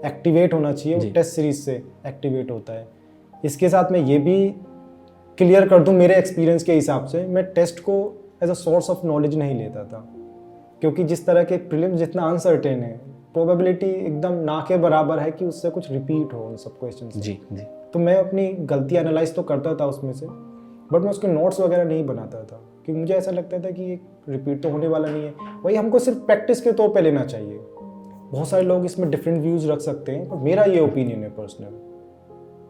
एक्टिवेट होना चाहिए वो टेस्ट सीरीज से एक्टिवेट होता है। इसके साथ मैं ये भी क्लियर कर दूं, मेरे एक्सपीरियंस के हिसाब से मैं टेस्ट को as a source of knowledge नहीं लेता था, क्योंकि जिस तरह के प्रीलिम्स जितना अनसर्टेन है, प्रोबेबिलिटी एकदम ना के बराबर है कि उससे कुछ रिपीट हो उन सब क्वेश्चन से। जी। तो मैं अपनी गलती एनालाइज तो करता था उसमें से, बट मैं उसके नोट्स वगैरह नहीं बनाता था, क्योंकि मुझे ऐसा लगता था कि ये रिपीट तो होने वाला नहीं है, वही हमको सिर्फ प्रैक्टिस के तौर पे लेना चाहिए। बहुत सारे लोग इसमें डिफरेंट व्यूज रख सकते हैं, पर मेरा ये ओपिनियन है personal.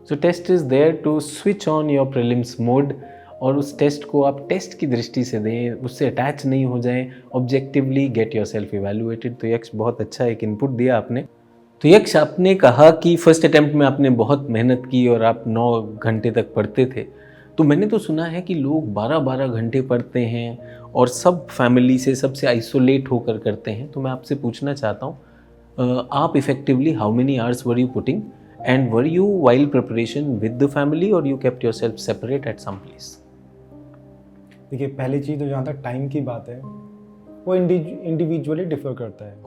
So test is there to switch on your prelims mode, और उस टेस्ट को आप टेस्ट की दृष्टि से दें, उससे अटैच नहीं हो जाएं, objectively get your self evaluated. तो यक्ष बहुत अच्छा एक इनपुट दिया आपने। तो यक्ष, आपने कहा कि फर्स्ट अटेम्प्ट में आपने बहुत मेहनत की और आप 9 घंटे तक पढ़ते थे। तो मैंने तो सुना है कि लोग 12-12 घंटे पढ़ते हैं और सब फैमिली से सबसे आइसोलेट होकर करते हैं। तो मैं आपसे पूछना चाहता हूँ, आप effectively how many hours were you putting, and were you while preparation with the family और you kept yourself separate at some place? देखिए, पहली चीज़ तो जहाँ तक टाइम की बात है वो इंडिविजुअली डिफर करता है।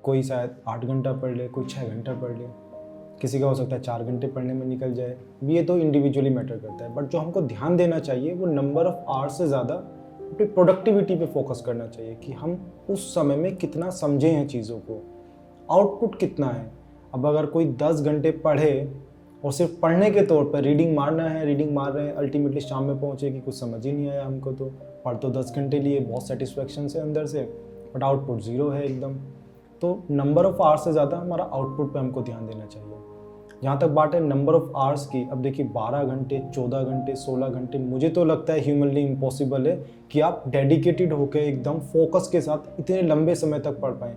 कोई शायद 8 घंटा पढ़ ले, कोई 6 घंटा पढ़ ले, किसी का हो सकता है 4 घंटे पढ़ने में निकल जाए, ये तो इंडिविजुअली मैटर करता है। बट जो हमको ध्यान देना चाहिए वो नंबर ऑफ आवर्स से ज़्यादा अपनी प्रोडक्टिविटी पे फोकस करना चाहिए, कि हम उस समय में कितना समझे हैं चीज़ों को, आउटपुट कितना है। अब अगर कोई 10 घंटे पढ़े और सिर्फ पढ़ने के तौर पर रीडिंग मारना है, रीडिंग मार रहे हैं, अल्टीमेटली शाम में पहुँचे कि कुछ समझ ही नहीं आया हमको, तो पढ़ तो 10 घंटे लिए, बहुत सेटिस्फेक्शन से अंदर से, बट आउटपुट ज़ीरो है एकदम। तो नंबर ऑफ़ आवर्स से ज़्यादा हमारा आउटपुट पे हमको ध्यान देना चाहिए। जहाँ तक बात है नंबर ऑफ़ आवर्स की, अब देखिए 12 घंटे, 14 घंटे, 16 घंटे, मुझे तो लगता है ह्यूमनली इम्पॉसिबल है कि आप डेडिकेटेड होकर एकदम फोकस के साथ इतने लंबे समय तक पढ़ पाएँ।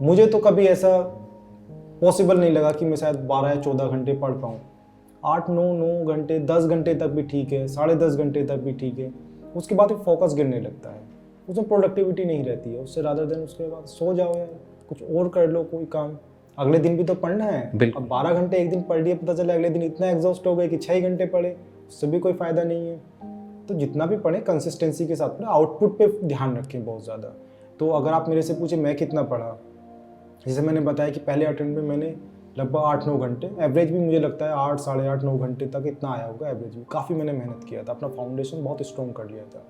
मुझे तो कभी ऐसा पॉसिबल नहीं लगा कि मैं शायद 12 या 14 घंटे पढ़ पाऊँ। 8, 9 घंटे, 10 घंटे तक भी ठीक है, 10.5 घंटे तक भी ठीक है। उसके बाद फोकस गिरने लगता है, उसमें प्रोडक्टिविटी नहीं रहती है। उससे रादर देन उसके बाद सो जाओ यार, कुछ और कर लो, कोई काम, अगले दिन भी तो पढ़ना है। अब 12 घंटे एक दिन पढ़ लिए, पता चला अगले दिन इतना एग्जॉस्ट हो गए कि 6 घंटे पढ़े, उससे भी कोई फ़ायदा नहीं है। तो जितना भी पढ़ें कंसिस्टेंसी के साथ पढ़ें, आउटपुट पे ध्यान रखें बहुत ज़्यादा। तो अगर आप मेरे से पूछे मैं कितना पढ़ा, जैसे मैंने बताया कि पहले अटेम्प्ट में मैंने लगभग 8-9 घंटे, एवरेज भी मुझे लगता है 8, 8.5, 9 घंटे तक इतना आया होगा एवरेज भी। काफ़ी मैंने मेहनत किया था, अपना फाउंडेशन बहुत स्ट्रॉन्ग कर लिया था।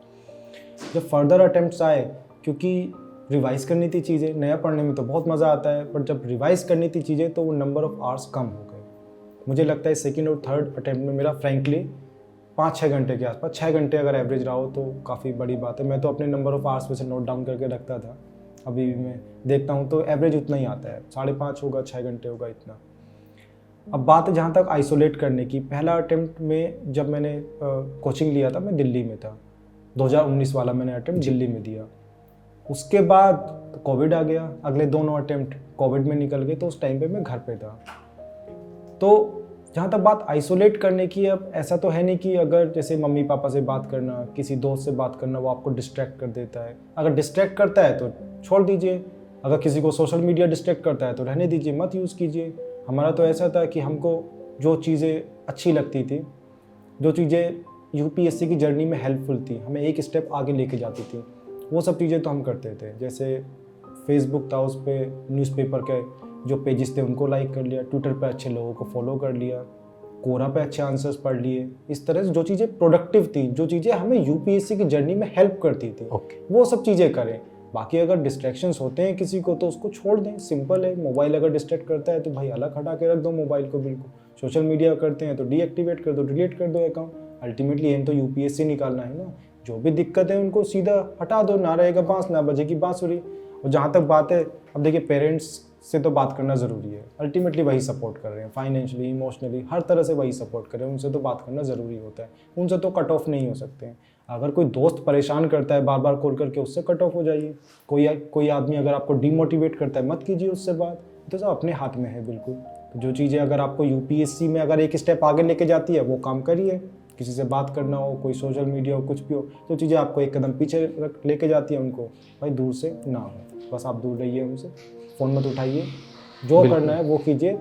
जब फर्दर अटेम्प्ट्स आए, क्योंकि रिवाइज़ करनी थी चीज़ें, नया पढ़ने में तो बहुत मज़ा आता है, पर जब रिवाइज़ करनी थी चीज़ें तो वो नंबर ऑफ़ आवर्स कम हो गए। मुझे लगता है सेकंड और थर्ड अटेम्प्ट में मेरा फ्रैंकली 5-6 घंटे के आसपास, 6 घंटे अगर एवरेज रहा हो तो काफ़ी बड़ी बात है। मैं तो अपने नंबर ऑफ़ आवर्स में से नोट डाउन करके रखता था, अभी भी मैं देखता हूँ तो एवरेज उतना ही आता है, 5.5 होगा, 6 घंटे होगा, इतना। अब बात है जहाँ तक आइसोलेट करने की, पहला अटेम्प्ट में जब मैंने कोचिंग लिया था, मैं दिल्ली में था, 2019 वाला मैंने अटेम्प्ट दिल्ली में दिया। उसके बाद कोविड आ गया, अगले दोनों अटेम्प्ट कोविड में निकल गए, तो उस टाइम पे मैं घर पे था। तो जहाँ तक बात आइसोलेट करने की, अब ऐसा तो है नहीं कि अगर जैसे मम्मी पापा से बात करना, किसी दोस्त से बात करना, वो आपको डिस्ट्रैक्ट कर देता है। अगर डिस्ट्रैक्ट करता है तो छोड़ दीजिए, अगर किसी को सोशल मीडिया डिस्ट्रैक्ट करता है तो रहने दीजिए, मत यूज़ कीजिए। हमारा तो ऐसा था कि हमको जो चीज़ें अच्छी लगती थी, जो चीज़ें यूपीएससी की जर्नी में हेल्पफुल थी, हमें एक स्टेप आगे लेके जाती थी, वो सब चीज़ें तो हम करते थे। जैसे फेसबुक था, उस पर न्यूज़पेपर के जो पेजेस थे उनको लाइक कर लिया, ट्विटर पे अच्छे लोगों को फॉलो कर लिया, कोरा पे अच्छे आंसर्स पढ़ लिए। इस तरह से जो चीज़ें प्रोडक्टिव थी, जो चीज़ें हमें यूपीएससी की जर्नी में हेल्प करती थी, वो सब चीज़ें करें। बाकी अगर डिस्ट्रैक्शंस होते हैं किसी को तो उसको छोड़ दें, सिंपल है। मोबाइल अगर डिस्ट्रैक्ट करता है तो भाई अलग हटा के रख दो मोबाइल को, बिल्कुल। सोशल मीडिया करते हैं तो डीएक्टिवेट कर दो, डिलीट कर दो अकाउंट। अल्टीमेटली एम तो यूपीएससी निकालना है ना। जो भी दिक्कत है उनको सीधा हटा दो, ना रहेगा बांस ना बजेगी बांसुरी। और जहाँ तक बात है, अब देखिए पेरेंट्स से तो बात करना ज़रूरी है, अल्टीमेटली वही सपोर्ट कर रहे हैं, फाइनेंशियली, इमोशनली, हर तरह से वही सपोर्ट कर रहे हैं, उनसे तो बात करना ज़रूरी होता है, उनसे तो कट ऑफ नहीं हो सकते हैं। अगर कोई दोस्त परेशान करता है बार बार कॉल करके, उससे कट ऑफ हो जाइए। कोई आदमी अगर आपको डीमोटिवेट करता है, मत कीजिए उससे बात, तो सब अपने हाथ में है बिल्कुल। तो जो चीज़ें अगर आपको यूपीएससी में अगर एक स्टेप आगे लेके जाती है, वो काम करिए। किसी से बात करना हो, कोई सोशल मीडिया हो, कुछ भी हो, जो चीज़ें आपको एक कदम पीछे लेके जाती है, उनको भाई दूर से ना हो, बस आप दूर रहिए उनसे, फ़ोन मत उठाइए, जो करना है वो कीजिए,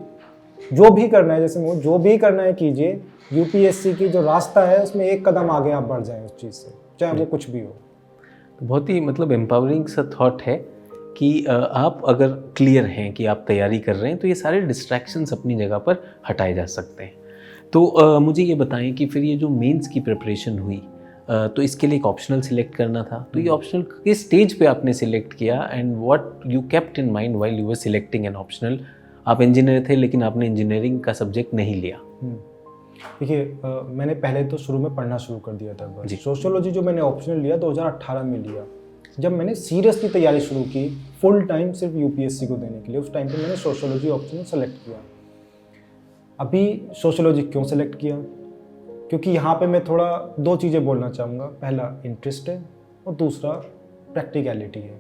जो भी करना है, जैसे जो भी करना है कीजिए। यूपीएससी की जो रास्ता है उसमें एक कदम आगे आप बढ़ जाएं उस चीज़ से, चाहे वो कुछ भी हो। तो बहुत ही मतलब एम्पावरिंग सा थॉट है कि आप अगर क्लियर हैं कि आप तैयारी कर रहे हैं तो ये सारे डिस्ट्रैक्शंस अपनी जगह पर हटाए जा सकते हैं। तो मुझे ये बताएं कि फिर ये जो मेंस की प्रिपरेशन हुई, तो इसके लिए एक ऑप्शनल सिलेक्ट करना था, तो ये ऑप्शनल किस स्टेज पे आपने सिलेक्ट किया and what you kept in mind while you were selecting an optional? आप इंजीनियर थे लेकिन आपने इंजीनियरिंग का सब्जेक्ट नहीं लिया। देखिए, मैंने पहले तो शुरू में पढ़ना शुरू कर दिया था बस। सोशियोलॉजी जो मैंने ऑप्शनल लिया 2018 में लिया। जब मैंने सीरियसली तैयारी शुरू की फुल टाइम सिर्फ यूपीएससी को देने के लिए, उस टाइम पे मैंने सोशियोलॉजी ऑप्शनल सेलेक्ट किया। अभी सोशियोलॉजी क्यों सेलेक्ट किया? क्योंकि यहाँ पे मैं थोड़ा दो चीज़ें बोलना चाहूँगा। पहला इंटरेस्ट है और दूसरा प्रैक्टिकलिटी है।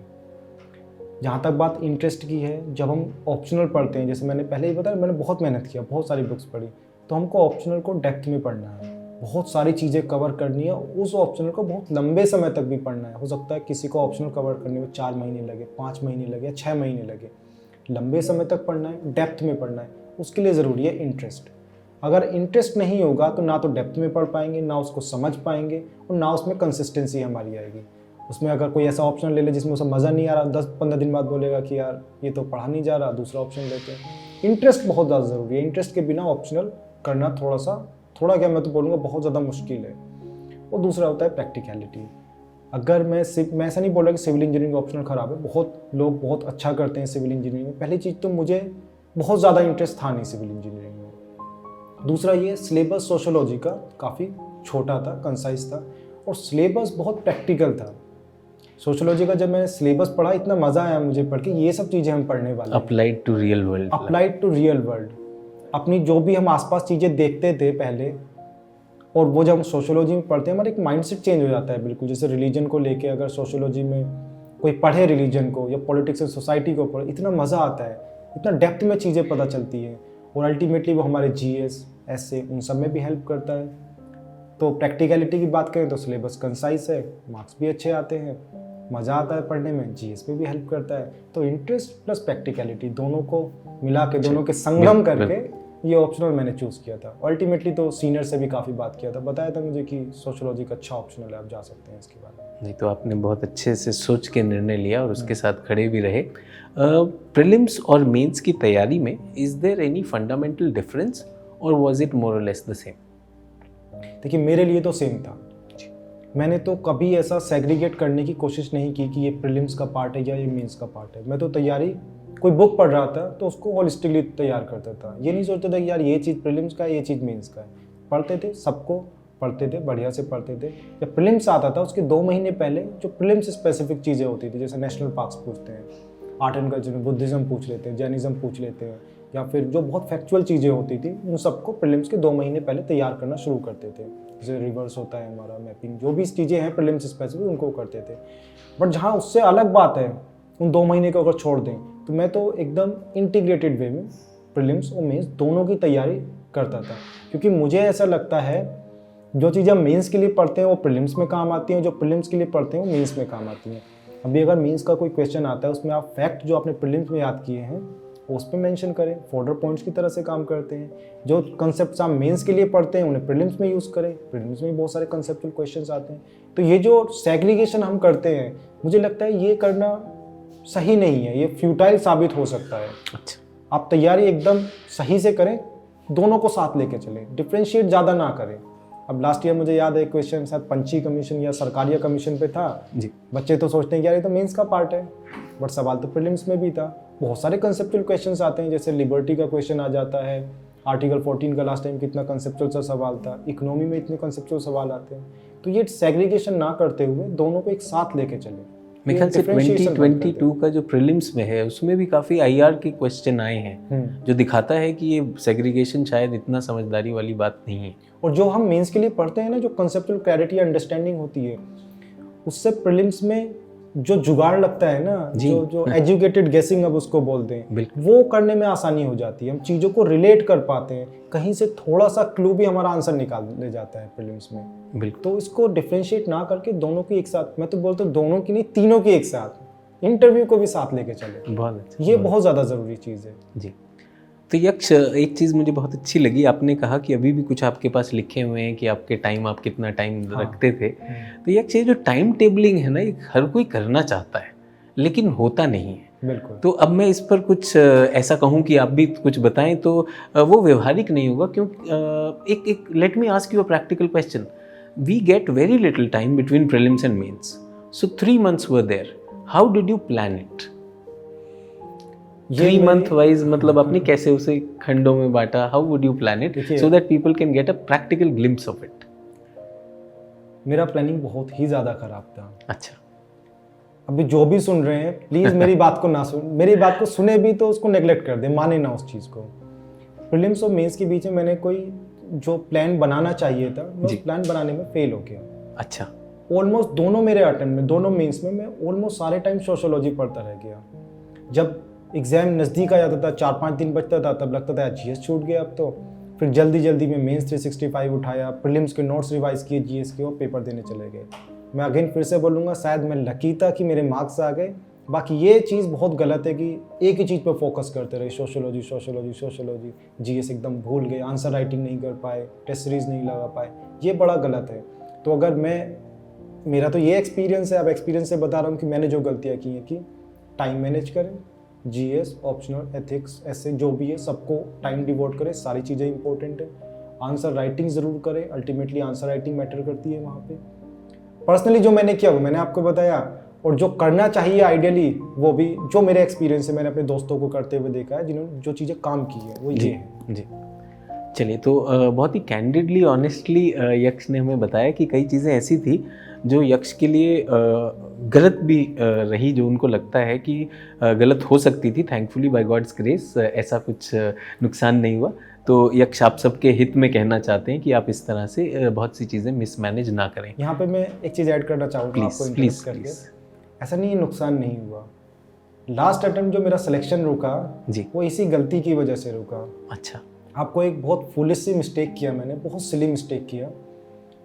जहाँ तक बात इंटरेस्ट की है, जब हम ऑप्शनल पढ़ते हैं, जैसे मैंने पहले ही बताया, मैंने बहुत मेहनत किया, बहुत सारी बुक्स पढ़ी, तो हमको ऑप्शनल को डेप्थ में पढ़ना है, बहुत सारी चीज़ें कवर करनी है, उस ऑप्शनल को बहुत लंबे समय तक भी पढ़ना है। हो सकता है किसी को ऑप्शनल कवर करने में 4 महीने लगे, 5 महीने लगे, 6 महीने लगे। लंबे समय तक पढ़ना है, डेप्थ में पढ़ना है, उसके लिए ज़रूरी है इंटरेस्ट। अगर इंटरेस्ट नहीं होगा तो ना तो डेप्थ में पढ़ पाएंगे, ना उसको समझ पाएंगे, और ना उसमें कंसिस्टेंसी हमारी आएगी। उसमें अगर कोई ऐसा ऑप्शन ले ले जिसमें उसे मज़ा नहीं आ रहा, 10-15 दिन बाद बोलेगा कि यार ये तो पढ़ा नहीं जा रहा, दूसरा ऑप्शन लेते हैं। इंटरेस्ट बहुत ज़्यादा ज़रूरी है। इंटरेस्ट के बिना ऑप्शनल करना थोड़ा क्या मैं तो बोलूँगा बहुत ज़्यादा मुश्किल है। और दूसरा होता है प्रैक्टिकलिटी। अगर मैं ऐसा नहीं बोल रहा कि सिविल इंजीनियरिंग ऑप्शनल ख़राब है, बहुत लोग बहुत अच्छा करते हैं सिविल इंजीनियरिंग में। पहली चीज़ तो मुझे बहुत ज़्यादा इंटरेस्ट था नहीं सिविल इंजीनियरिंग में। दूसरा ये सिलेबस सोशियोलॉजी का काफ़ी छोटा था, कंसाइज था, और सिलेबस बहुत प्रैक्टिकल था। सोशियोलॉजी का जब मैंने सिलेबस पढ़ा, इतना मज़ा आया मुझे पढ़ के, ये सब चीज़ें हम पढ़ने वाले, applied to real world. Applied to real world. अपनी जो भी हम आसपास चीज़ें देखते थे पहले, और वो जब हम सोशियोलॉजी में पढ़ते हैं, हमारा एक माइंडसेट चेंज हो जाता है बिल्कुल। जैसे रिलीजन को लेके अगर सोशियोलॉजी में कोई पढ़े रिलीजन को, या पॉलिटिक्स एंड सोसाइटी को पढ़े, इतना मज़ा आता है, इतना डेप्थ में चीज़ें पता चलती हैं, और अल्टीमेटली वो हमारे जीएस, एसए, उन सब में भी हेल्प करता है। तो प्रैक्टिकलिटी की बात करें तो सिलेबस कंसाइज है, मार्क्स भी अच्छे आते हैं, मज़ा आता है पढ़ने में, जीएस में भी हेल्प करता है। तो इंटरेस्ट प्लस प्रैक्टिकलिटी दोनों को मिला के, दोनों के संगम करके ये ऑप्शनल मैंने चूज़ किया था। अल्टीमेटली तो सीनियर से भी काफ़ी बात किया था, बताया था मुझे कि सोशियोलॉजी का अच्छा ऑप्शनल है, आप जा सकते हैं इसके बारे में। नहीं, तो आपने बहुत अच्छे से सोच के निर्णय लिया और उसके साथ खड़े भी रहे। प्रीलिम्स और मेंस की तैयारी में is there any fundamental difference और वाज इट मोर और लेस द सेम? देखिए, मेरे लिए तो सेम था। मैंने तो कभी ऐसा सेग्रीगेट करने की कोशिश नहीं की कि ये प्रीलिम्स का पार्ट है या ये मेंस का पार्ट है। मैं तो तैयारी, कोई बुक पढ़ रहा था तो उसको होलिस्टिकली तैयार करता था। ये नहीं सोचता था कि यार ये चीज़ प्रीलिम्स का है, ये चीज़ मेंस का है। पढ़ते थे, सबको पढ़ते थे, बढ़िया से पढ़ते थे। जब प्रीलिम्स आता था उसके 2 महीने पहले जो प्रीलिम्स स्पेसिफिक चीज़ें होती थी, जैसे नेशनल पार्क्स पूछते हैं, आर्ट एंड कल्चर में बुद्धिज़्म पूछ लेते हैं, जैनिज़्म पूछ लेते हैं, या फिर जो बहुत फैक्चुअल चीज़ें होती थी, उन सबको प्रीलिम्स के 2 महीने पहले तैयार करना शुरू करते थे। जैसे रिवर्स होता है हमारा, मैपिंग, जो भी चीज़ें हैं प्रीलिम्स स्पेसिफिक, उनको करते थे। बट जहाँ उससे अलग बात है, उन 2 महीने को अगर छोड़ दें, तो मैं तो एकदम इंटीग्रेटेड वे में प्रीलिम्स और मेंस दोनों की तैयारी करता था। क्योंकि मुझे ऐसा लगता है जो चीज़ें हम मेंस के लिए पढ़ते हैं वो प्रीलिम्स में काम आती हैं, जो प्रीलिम्स के लिए पढ़ते हैं वो मेंस में काम आती हैं। अभी अगर मेंस का कोई क्वेश्चन आता है, उसमें आप फैक्ट जो आपने प्रीलिम्स में याद किए हैं उस पर मेंशन करें, फोल्डर पॉइंट्स की तरह से काम करते हैं। जो कंसेप्ट्स आप मेंस के लिए पढ़ते हैं उन्हें प्रीलिम्स में यूज़ करें, प्रीलिम्स में बहुत सारे कंसेप्चुअल क्वेश्चंस आते हैं। तो ये जो सेग्रीगेशन हम करते हैं, मुझे लगता है ये करना सही नहीं है, ये फ्यूटाइल साबित हो सकता है। अच्छा, आप तैयारी एकदम सही से करें, दोनों को साथ लेके चलें, डिफ्रेंशिएट ज़्यादा ना करें। अब लास्ट ईयर मुझे याद है क्वेश्चन शायद पंची कमीशन या सरकारिया कमीशन पे था जी। बच्चे तो सोचते हैं कि यार ये तो मेंस का पार्ट है, बट सवाल तो प्रीलिम्स में भी था। बहुत सारे कंसेप्चुअल क्वेश्चंस आते हैं, जैसे लिबर्टी का क्वेश्चन आ जाता है, आर्टिकल 14 का लास्ट टाइम कितना कंसेप्चुअल सा सवाल था, इकोनॉमी में इतने कंसेप्चुअल सवाल आते हैं। तो ये सेग्रीगेशन ना करते हुए दोनों को एक साथ लेके चलें। मेरे ख्याल से 2022 का जो प्रीलिम्स में है उसमें भी काफ़ी आईआर के क्वेश्चन आए हैं, जो दिखाता है कि ये सेग्रीगेशन शायद इतना समझदारी वाली बात नहीं है। और जो हम मेंस के लिए पढ़ते हैं ना, जो कंसेप्चुअल क्लैरिटी अंडरस्टैंडिंग होती है, उससे प्रीलिम्स में जो जुगाड़ लगता है ना, जो एजुकेटेड गेसिंग अब उसको बोलते हैं, वो करने में आसानी हो जाती है। हम चीज़ों को रिलेट कर पाते हैं, कहीं से थोड़ा सा क्लू भी हमारा आंसर निकाल ले जाता है प्रीलिम्स में। बिल्कुल। तो इसको डिफरेंशिएट ना करके दोनों की एक साथ, मैं तो बोलता हूँ दोनों की नहीं, तीनों की एक साथ, इंटरव्यू को भी साथ लेके चले। बहुत अच्छा, ये बहुत ज़्यादा ज़रूरी चीज़ है जी। तो यक्ष, एक चीज़ मुझे बहुत अच्छी लगी, आपने कहा कि अभी भी कुछ आपके पास लिखे हुए हैं कि आपके टाइम, आप कितना टाइम रखते थे। तो यक्ष, ये जो टाइम टेबलिंग है ना, ये हर कोई करना चाहता है लेकिन होता नहीं है। बिल्कुल। तो अब मैं इस पर कुछ ऐसा कहूँ कि आप भी कुछ बताएं तो वो व्यवहारिक नहीं होगा, क्योंकि एक let me ask you a practical question. We get very little time between prelims and mains, so 3 months were there, how did you plan it? 3 month wise मतलब आपने कैसे उसे खंडों में बांटा? How would you plan it so that people can get a practical glimpse of it? मेरा planning बहुत ही ज़्यादा खराब था। अच्छा। अभी जो भी सुन रहे हैं प्लीज़ मेरी बात को ना सुन, मेरी बात को सुने भी तो उसको नेगलेक्ट कर दे, माने ना उस चीज़ को। प्रीलिम्स और मेंस के बीच में मैंने कोई जो प्लान बनाना चाहिए था, मैं उस प्लान बनाने में फेल हो गया। अच्छा। ऑलमोस्ट दोनों मेरे अटेम्प्ट में, दोनों मेंस में मैं ऑलमोस्ट सारे टाइम सोशियोलॉजी पढ़ता रह गया। जब एग्जाम नज़दीक आ जाता था, 4-5 दिन बचता था, तब लगता था जीएस छूट गया अब तो। फिर जल्दी जल्दी में मेंस 365 उठाया, प्रीलिम्स के नोट्स रिवाइज किए जीएस के, और पेपर देने चले गए। मैं अगेन फिर से बोलूँगा, शायद मैं लकी था कि मेरे मार्क्स आ गए। बाकी ये चीज़ बहुत गलत है कि एक ही चीज़ पर फोकस करते रहे, सोशियोलॉजी सोशियोलॉजी सोशियोलॉजी, जीएस एकदम भूल गए, आंसर राइटिंग नहीं कर पाए, टेस्ट सीरीज नहीं लगा पाए, ये बड़ा गलत है। तो अगर मेरा तो ये एक्सपीरियंस है, अब एक्सपीरियंस से बता रहा हूँ कि मैंने जो गलतियाँ की हैं कि टाइम मैनेज करें, जीएस, ऑप्शनल, एथिक्स, ऐसे जो भी है सबको टाइम डिवोट करें, सारी चीज़ें इंपॉर्टेंट है। आंसर राइटिंग ज़रूर करें, अल्टीमेटली आंसर राइटिंग मैटर करती है वहाँ पे। पर्सनली जो मैंने किया वो मैंने आपको बताया, और जो करना चाहिए आइडियली वो भी, जो मेरे एक्सपीरियंस है, मैंने अपने दोस्तों को करते हुए देखा है जिन्होंने जो चीज़ें काम की है वो ये है। जी। चलिए, तो बहुत ही कैंडिडली, ऑनेस्टली यक्ष ने हमें बताया कि कई चीज़ें ऐसी थी जो यक्ष के लिए गलत भी रही, जो उनको लगता है कि गलत हो सकती थी। थैंकफुली बाय गॉड्स ग्रेस ऐसा कुछ नुकसान नहीं हुआ। तो यक्ष आप सबके हित में कहना चाहते हैं कि आप इस तरह से बहुत सी चीज़ें मिसमैनेज ना करें। यहाँ पे मैं एक चीज़ ऐड करना चाहूँगा आपको इंटरप्ट करके। ऐसा नहीं है नुकसान नहीं हुआ, लास्ट अटेम्प्ट जो मेरा सिलेक्शन रुका जी, वो इसी गलती की वजह से रुका। अच्छा। आपको एक बहुत फुलिश सी मिस्टेक किया मैंने, बहुत सिली मिस्टेक किया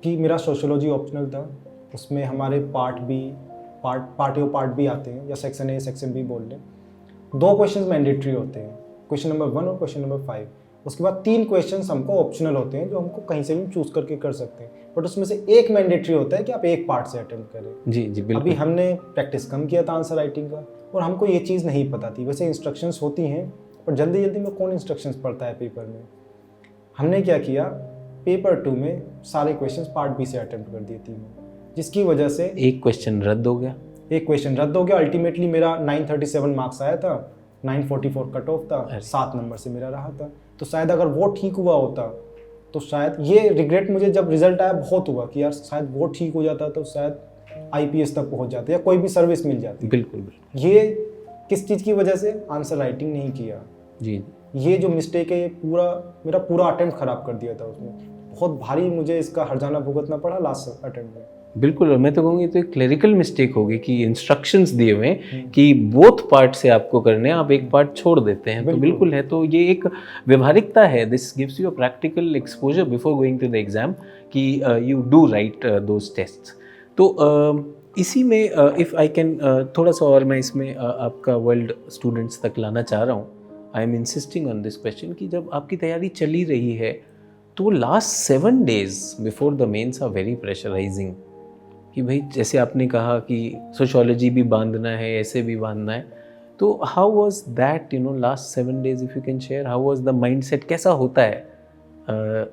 कि मेरा सोशियोलॉजी ऑप्शनल था, उसमें हमारे पार्ट बी आते हैं, या सेक्शन ए सेक्शन बी बोल लें। 2 क्वेश्चंस मैंडेटरी होते हैं, क्वेश्चन नंबर 1 और क्वेश्चन नंबर 5। उसके बाद 3 क्वेश्चंस हमको ऑप्शनल होते हैं जो हमको कहीं से भी चूज करके कर सकते हैं, बट उसमें से एक मैंडेटरी होता है कि आप एक पार्ट से अटेम्प्ट करें। जी जी बिल्कुल। अभी हमने प्रैक्टिस कम किया था आंसर राइटिंग का, और हमको ये चीज़ नहीं पता थी। वैसे इंस्ट्रक्शंस होती हैं, पर जल्दी जल्दी में कौन इंस्ट्रक्शंस पढ़ता है पेपर में। हमने क्या किया, पेपर 2 में सारे क्वेश्चंस पार्ट बी से अटेम्प्ट कर दिए 3 में, जिसकी वजह से एक क्वेश्चन रद्द हो गया। अल्टीमेटली मेरा 937 मार्क्स आया था, 944 कट ऑफ था, 7 नंबर से मेरा रहा था। तो शायद अगर वो ठीक हुआ होता तो शायद, ये रिग्रेट मुझे जब रिजल्ट आया बहुत हुआ कि यार शायद वो ठीक हो जाता तो शायद आईपीएस तक पहुंच जाते या कोई भी सर्विस मिल जाती। बिल्कुल बिल्कुल। ये किस चीज़ की वजह से, आंसर राइटिंग नहीं किया जी। ये जो मिस्टेक है, ये मेरा पूरा अटेम्प्ट खराब कर दिया था। उसमें बहुत भारी मुझे इसका हर्जाना भुगतना पड़ा लास्ट अटेम्प्ट में। बिल्कुल, मैं तो कहूँगी तो एक क्लरिकल मिस्टेक होगी कि इंस्ट्रक्शंस दिए हुए कि बोथ पार्ट से आपको करने हैं, आप एक पार्ट छोड़ देते हैं। तो बिल्कुल है, तो ये एक व्यवहारिकता है। This gives you a practical exposure before going to the exam कि you do write those tests. तो इसी में इफ़ आई कैन थोड़ा सा और मैं इसमें आपका वर्ल्ड स्टूडेंट्स तक लाना चाह रहा हूँ। I am insisting on this question कि जब आपकी तैयारी चली रही है तो last 7 days before the mains are very pressurising, कि भाई जैसे आपने कहा कि सोशियोलॉजी भी बांधना है, ऐसे भी बांधना है। तो how was that, last 7 days if you can share, how was the mindset, कैसा होता है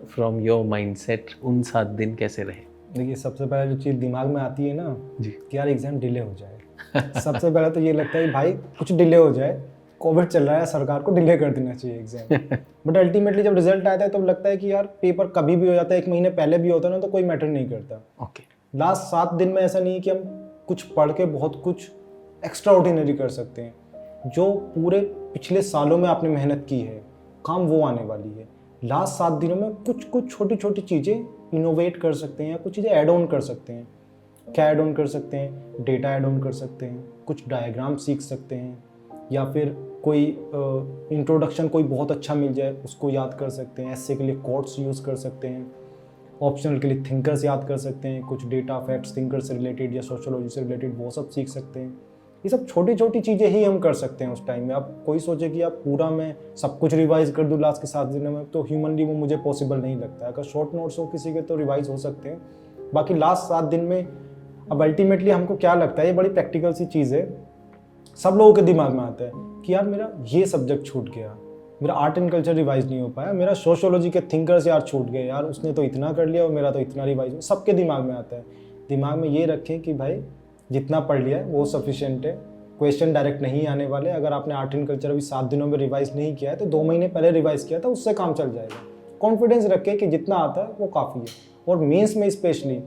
फ्रॉम योर माइंडसेट, उन 7 दिन कैसे रहे? देखिए, सबसे पहले जो चीज़ दिमाग में आती है ना जी, कि यार एग्ज़ाम डिले हो जाए। सबसे पहले तो ये लगता है भाई कुछ डिले हो जाए, कोविड चल रहा है, सरकार को डिले कर देना चाहिए एग्जाम। बट अल्टीमेटली जब रिजल्ट आता है तो लगता है कि यार पेपर कभी भी हो जाता है, 1 महीने पहले भी होता है ना, तो कोई मैटर नहीं करता। ओके। लास्ट 7 दिन में ऐसा नहीं है कि हम कुछ पढ़ के बहुत कुछ एक्स्ट्रा ऑर्डिनरी कर सकते हैं। जो पूरे पिछले सालों में आपने मेहनत की है, काम वो आने वाली है। लास्ट 7 दिनों में कुछ कुछ छोटी छोटी चीज़ें इनोवेट कर सकते हैं या कुछ चीज़ें ऐड ऑन कर सकते हैं। क्या ऐड ऑन कर सकते हैं? डेटा ऐड ऑन कर सकते हैं, कुछ डायग्राम सीख सकते हैं, या फिर कोई इंट्रोडक्शन कोई बहुत अच्छा मिल जाए उसको याद कर सकते हैं। ऐसे के लिए कोट्स यूज़ कर सकते हैं। ऑप्शनल के लिए थिंकर्स याद कर सकते हैं, कुछ डेटा फैक्ट्स थिंकर से रिलेटेड या सोशोलॉजी से रिलेटेड वो सब सीख सकते हैं। ये सब छोटी छोटी चीज़ें ही हम कर सकते हैं उस टाइम में। आप कोई सोचे कि आप पूरा मैं सब कुछ रिवाइज कर दूँ लास्ट के 7 दिनों में, तो ह्यूमनली वो मुझे पॉसिबल नहीं लगता है। अगर शॉर्ट नोट्स हो किसी के तो रिवाइज हो सकते हैं, बाकी लास्ट 7 दिन में अब अल्टीमेटली हमको क्या लगता है, ये बड़ी प्रैक्टिकल सी चीज़ है, सब लोगों के दिमाग में आता है कि यार मेरा ये सब्जेक्ट छूट गया, मेरा आर्ट एंड कल्चर रिवाइज नहीं हो पाया, मेरा सोशोलॉजी के थिंकर्स यार छूट गए, यार उसने तो इतना कर लिया और मेरा तो इतना रिवाइज हो। सबके दिमाग में आता है। दिमाग में ये रखें कि भाई जितना पढ़ लिया है वो सफिशिएंट है, क्वेश्चन डायरेक्ट नहीं आने वाले। अगर आपने आर्ट एंड कल्चर अभी 7 दिनों में रिवाइज नहीं किया है तो 2 महीने पहले रिवाइज किया था, उससे काम चल जाएगा। कॉन्फिडेंस रखें कि जितना आता है वो काफ़ी है। और मेंस में स्पेशली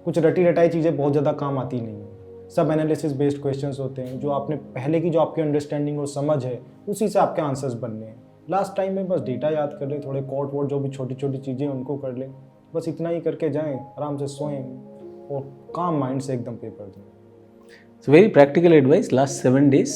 कुछ रटी रटाई चीज़ें बहुत ज़्यादा काम आती नहीं है। सब एनालिसिस बेस्ड क्वेश्चंस होते हैं, जो आपने पहले की जो आपकी अंडरस्टैंडिंग और समझ है उसी से आपके आंसर्स बनने हैं। लास्ट टाइम में बस डेटा याद कर ले, थोड़े कोट वोट जो भी छोटी छोटी चीज़ें उनको कर ले, बस इतना ही करके जाएं, आराम से सोएं और काम माइंड से एकदम पेपर दें। So very practical advice. Last 7 days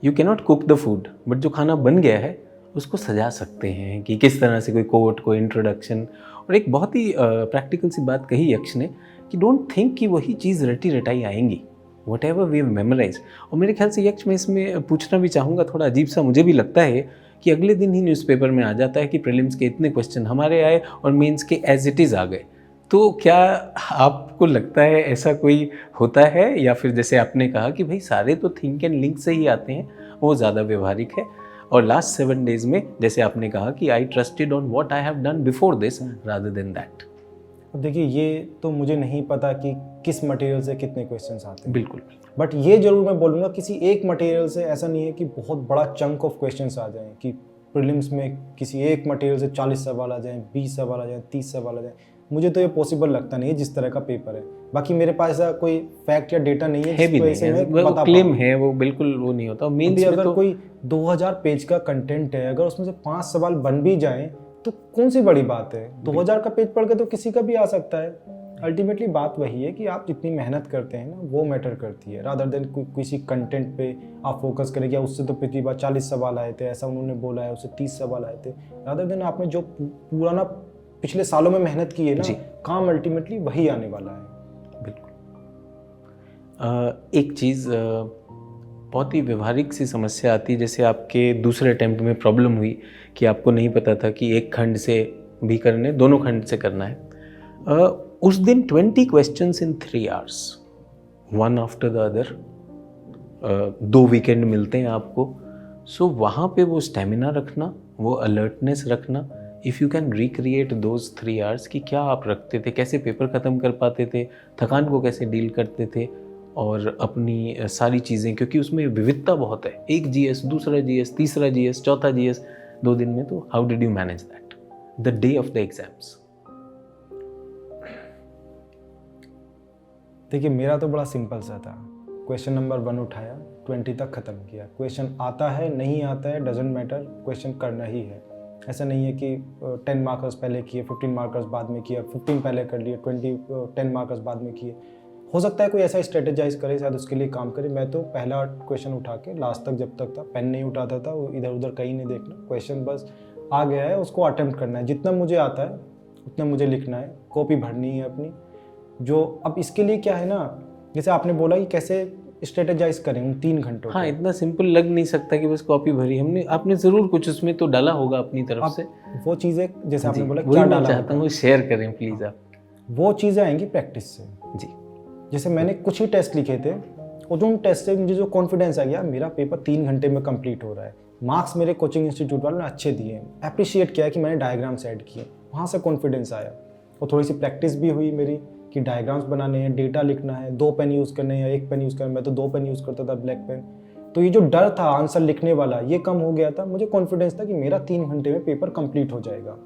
you cannot cook the food, but जो खाना बन गया है उसको सजा सकते हैं कि किस तरह से, कोई कोट, कोई इंट्रोडक्शन। और एक बहुत ही प्रैक्टिकल सी बात कही यक्ष ने कि डोंट थिंक कि वही चीज़ रटी रटाई आएंगी, वट एवर वी मेमोराइज। और मेरे ख्याल से यक्ष मैं इसमें पूछना भी चाहूँगा, थोड़ा अजीब सा मुझे भी लगता है कि अगले दिन ही न्यूज़पेपर में आ जाता है कि प्रीलिम्स के इतने क्वेश्चन हमारे आए और मेंस के एज इट इज़ आ गए। तो क्या आपको लगता है ऐसा कोई होता है, या फिर जैसे आपने कहा कि भाई सारे तो थिंक एंड लिंक से ही आते हैं, वो ज़्यादा व्यवहारिक है? और लास्ट 7 days में जैसे आपने कहा कि आई trusted on what I have done before this rather than that. अब देखिए, ये तो मुझे नहीं पता कि किस मटेरियल से कितने क्वेश्चंस आते हैं, बिल्कुल, बट ये जरूर मैं बोलूँगा किसी एक मटेरियल से ऐसा नहीं है कि बहुत बड़ा चंक ऑफ क्वेश्चंस आ जाएं, कि प्रीलिम्स में किसी एक मटेरियल से 40 सवाल आ जाएं, 20 सवाल आ जाएं, 30 सवाल आ जाएं। मुझे तो ये पॉसिबल लगता नहीं है जिस तरह का पेपर है। बाकी मेरे पास ऐसा कोई फैक्ट या डेटा नहीं है जिसको ऐसे मैं बता क्लेम पाऊँ। है वो बिल्कुल वो नहीं होता। मेंस अगर में तो कोई 2000 पेज का कंटेंट है, अगर उसमें से 5 सवाल बन भी जाएं तो कौन सी बड़ी बात है? 2000 का पेज पढ़ के तो किसी का भी आ सकता है। अल्टीमेटली बात वही है कि आप जितनी मेहनत करते हैं ना, वो मैटर करती है, रादर देन किसी कंटेंट पे आप फोकस करें कि उससे तो पिछली बार 40 सवाल आए थे, ऐसा उन्होंने बोला है, उससे 30 सवाल आए थे। रादर देन आपने जो पुराना पिछले सालों में मेहनत की है ना, काम अल्टीमेटली वही आने वाला है। बिल्कुल। एक चीज़ बहुत ही व्यवहारिक सी समस्या आती है, जैसे आपके दूसरे अटेम्प्ट में प्रॉब्लम हुई कि आपको नहीं पता था कि एक खंड से भी करने, दोनों खंड से करना है। उस दिन 20 questions in 3 hours, one after the other. 2 weekend मिलते हैं आपको। सो वहाँ पे वो स्टेमिना रखना, वो अलर्टनेस रखना, if you can recreate those 3 hours कि क्या आप रखते थे, कैसे पेपर ख़त्म कर पाते थे, थकान को कैसे डील करते थे, और अपनी सारी चीज़ें, क्योंकि उसमें विविधता बहुत है, एक जीएस, दूसरा जीएस, तीसरा जीएस, चौथा जीएस 2 दिन में। तो how did you manage that the day of the exams? देखिए, मेरा तो बड़ा सिंपल सा था। क्वेश्चन नंबर 1 उठाया, 20 तक ख़त्म किया। क्वेश्चन आता है नहीं आता है डजेंट मैटर, क्वेश्चन करना ही है। ऐसा नहीं है कि 10 मार्कर्स पहले किए, 15 मार्कर्स बाद में किया, 15 पहले कर लिए, 10 मार्कर्स बाद में किए। हो सकता है कोई ऐसा स्ट्रेटेजाइज करे, शायद उसके लिए काम करे। मैं तो पहला क्वेश्चन उठा के लास्ट तक जब तक था, पेन नहीं उठाता था, वो इधर उधर कहीं नहीं देखना, क्वेश्चन बस आ गया है उसको अटेम्प्ट करना है। जितना मुझे आता है उतना मुझे लिखना है, कॉपी भरनी है अपनी। जो अब इसके लिए क्या है ना, जैसे आपने बोला कि कैसे स्ट्रेटेजाइज करें उन 3 घंटों। हाँ, इतना सिंपल लग नहीं सकता कि बस कॉपी भरी। आपने ज़रूर कुछ उसमें तो डाला होगा अपनी तरफ से। वो चीज़ें जैसे आपने बोला क्या डाला, चाहता हूँ शेयर करें प्लीज़ आप। वो चीज़ें आएंगी प्रैक्टिस से जी। जैसे मैंने कुछ ही टेस्ट लिखे थे और जो उन टेस्ट से मुझे जो कॉन्फिडेंस आ गया, मेरा पेपर 3 घंटे में कंप्लीट हो रहा है। मार्क्स मेरे कोचिंग इंस्टीट्यूट वालों ने अच्छे दिए, अप्रिशिएट किया कि मैंने डायग्राम्स ऐड किए, वहाँ से कॉन्फिडेंस आया। और थोड़ी सी प्रैक्टिस भी हुई मेरी कि डायग्राम्स बनाने हैं, डेटा लिखना है, 2 पेन यूज़ करने हैं या 1 पेन यूज़ करना है। मैं तो 2 पेन यूज़ करता था, ब्लैक पेन। तो ये जो डर था आंसर लिखने वाला, ये कम हो गया था। मुझे कॉन्फिडेंस था कि मेरा 3 घंटे में पेपर कंप्लीट हो जाएगा।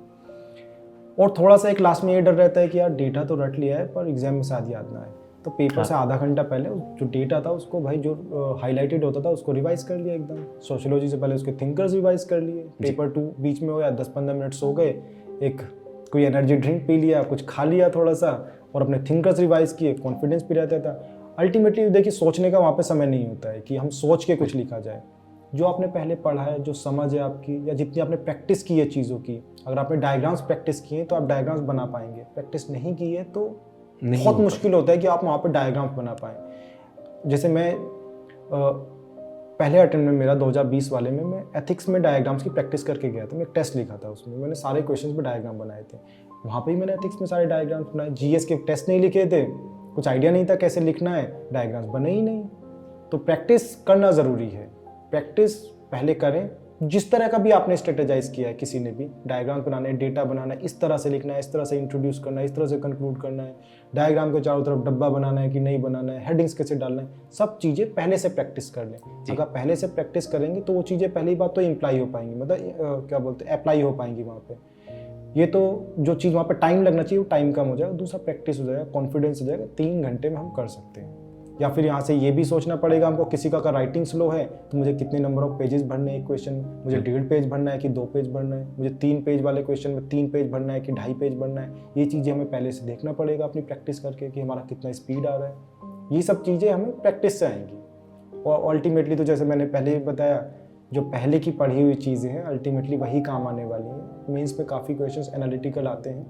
और थोड़ा सा एक लास्ट में ये डर रहता है कि यार डेटा तो रट लिया है पर एग्जाम में शायद याद ना आए। तो पेपर से आधा घंटा पहले जो डेटा था उसको भाई जो हाईलाइटेड होता था उसको रिवाइज कर लिया एकदम। सोशियोलॉजी से पहले उसके थिंकर्स रिवाइज कर लिए। पेपर 2 बीच में हो गया, 10-15 मिनट सो गए, एक कोई एनर्जी ड्रिंक पी लिया, कुछ खा लिया थोड़ा सा, और अपने थिंकर्स रिवाइज किए, कॉन्फिडेंस भी रहता था। अल्टीमेटली देखिए सोचने का वहाँ पे समय नहीं होता है कि हम सोच के कुछ लिखा जाए। जो आपने पहले पढ़ा है, जो समझ है आपकी, या जितनी आपने प्रैक्टिस की है चीज़ों की, अगर आपने डायग्राम्स प्रैक्टिस किए तो आप डायग्राम्स बना पाएंगे। प्रैक्टिस नहीं की है तो बहुत मुश्किल होता है कि आप वहाँ पे डायग्राम्स बना पाएँ। जैसे मैं पहले अटेम्प्ट में मेरा 2020 वाले में मैं एथिक्स में डायग्राम्स की प्रैक्टिस करके गया था। मैं एक टेस्ट लिखा था, उसमें मैंने सारे क्वेश्चंस में डायग्राम बनाए थे। वहाँ पे ही मैंने एथिक्स में सारे डायग्राम्स बनाए। जीएस के टेस्ट नहीं लिखे थे, कुछ आइडिया नहीं था कैसे लिखना है, डायग्राम्स बने ही नहीं। तो प्रैक्टिस करना ज़रूरी है। प्रैक्टिस पहले करें, जिस तरह का भी आपने स्ट्रेटेजाइज किया है, किसी ने भी डायग्राम बनाना है, डेटा बनाना है, इस तरह से लिखना है, इस तरह से इंट्रोड्यूस करना है, इस तरह से कंक्लूड करना है, डायग्राम के चारों तरफ डब्बा बनाना है कि नहीं बनाना है, हेडिंग्स कैसे डालना है, सब चीज़ें पहले से प्रैक्टिस कर लें। अगर पहले से प्रैक्टिस करेंगे तो वो चीज़ें पहली बात तो इम्प्लाई हो पाएंगी, मतलब क्या बोलते हैं, अप्लाई हो पाएंगी वहाँ पे। ये तो जो चीज़ वहाँ पे टाइम लगना चाहिए वो टाइम कम हो जाएगा, दूसरा प्रैक्टिस हो जाएगा, कॉन्फिडेंस हो जाएगा। 3 घंटे में हम कर सकते हैं। या फिर यहाँ से ये भी सोचना पड़ेगा हमको, किसी का अगर राइटिंग स्लो है तो मुझे कितने नंबर ऑफ पेजेस भरने हैं एक क्वेश्चन में, मुझे 1.5 पेज भरना है कि 2 पेज भरना है, मुझे 3 पेज वाले क्वेश्चन में 3 पेज भरना है कि 2.5 पेज भरना है। ये चीज़ें हमें पहले से देखना पड़ेगा अपनी प्रैक्टिस करके कि हमारा कितना स्पीड आ रहा है। ये सब चीज़ें हमें प्रैक्टिस से आएंगी। और अल्टीमेटली तो जैसे मैंने पहले ही बताया, जो पहले की पढ़ी हुई चीज़ें हैं अल्टीमेटली वही काम आने वाली हैं। मेंस में काफ़ी क्वेश्चंस एनालिटिकल आते हैं,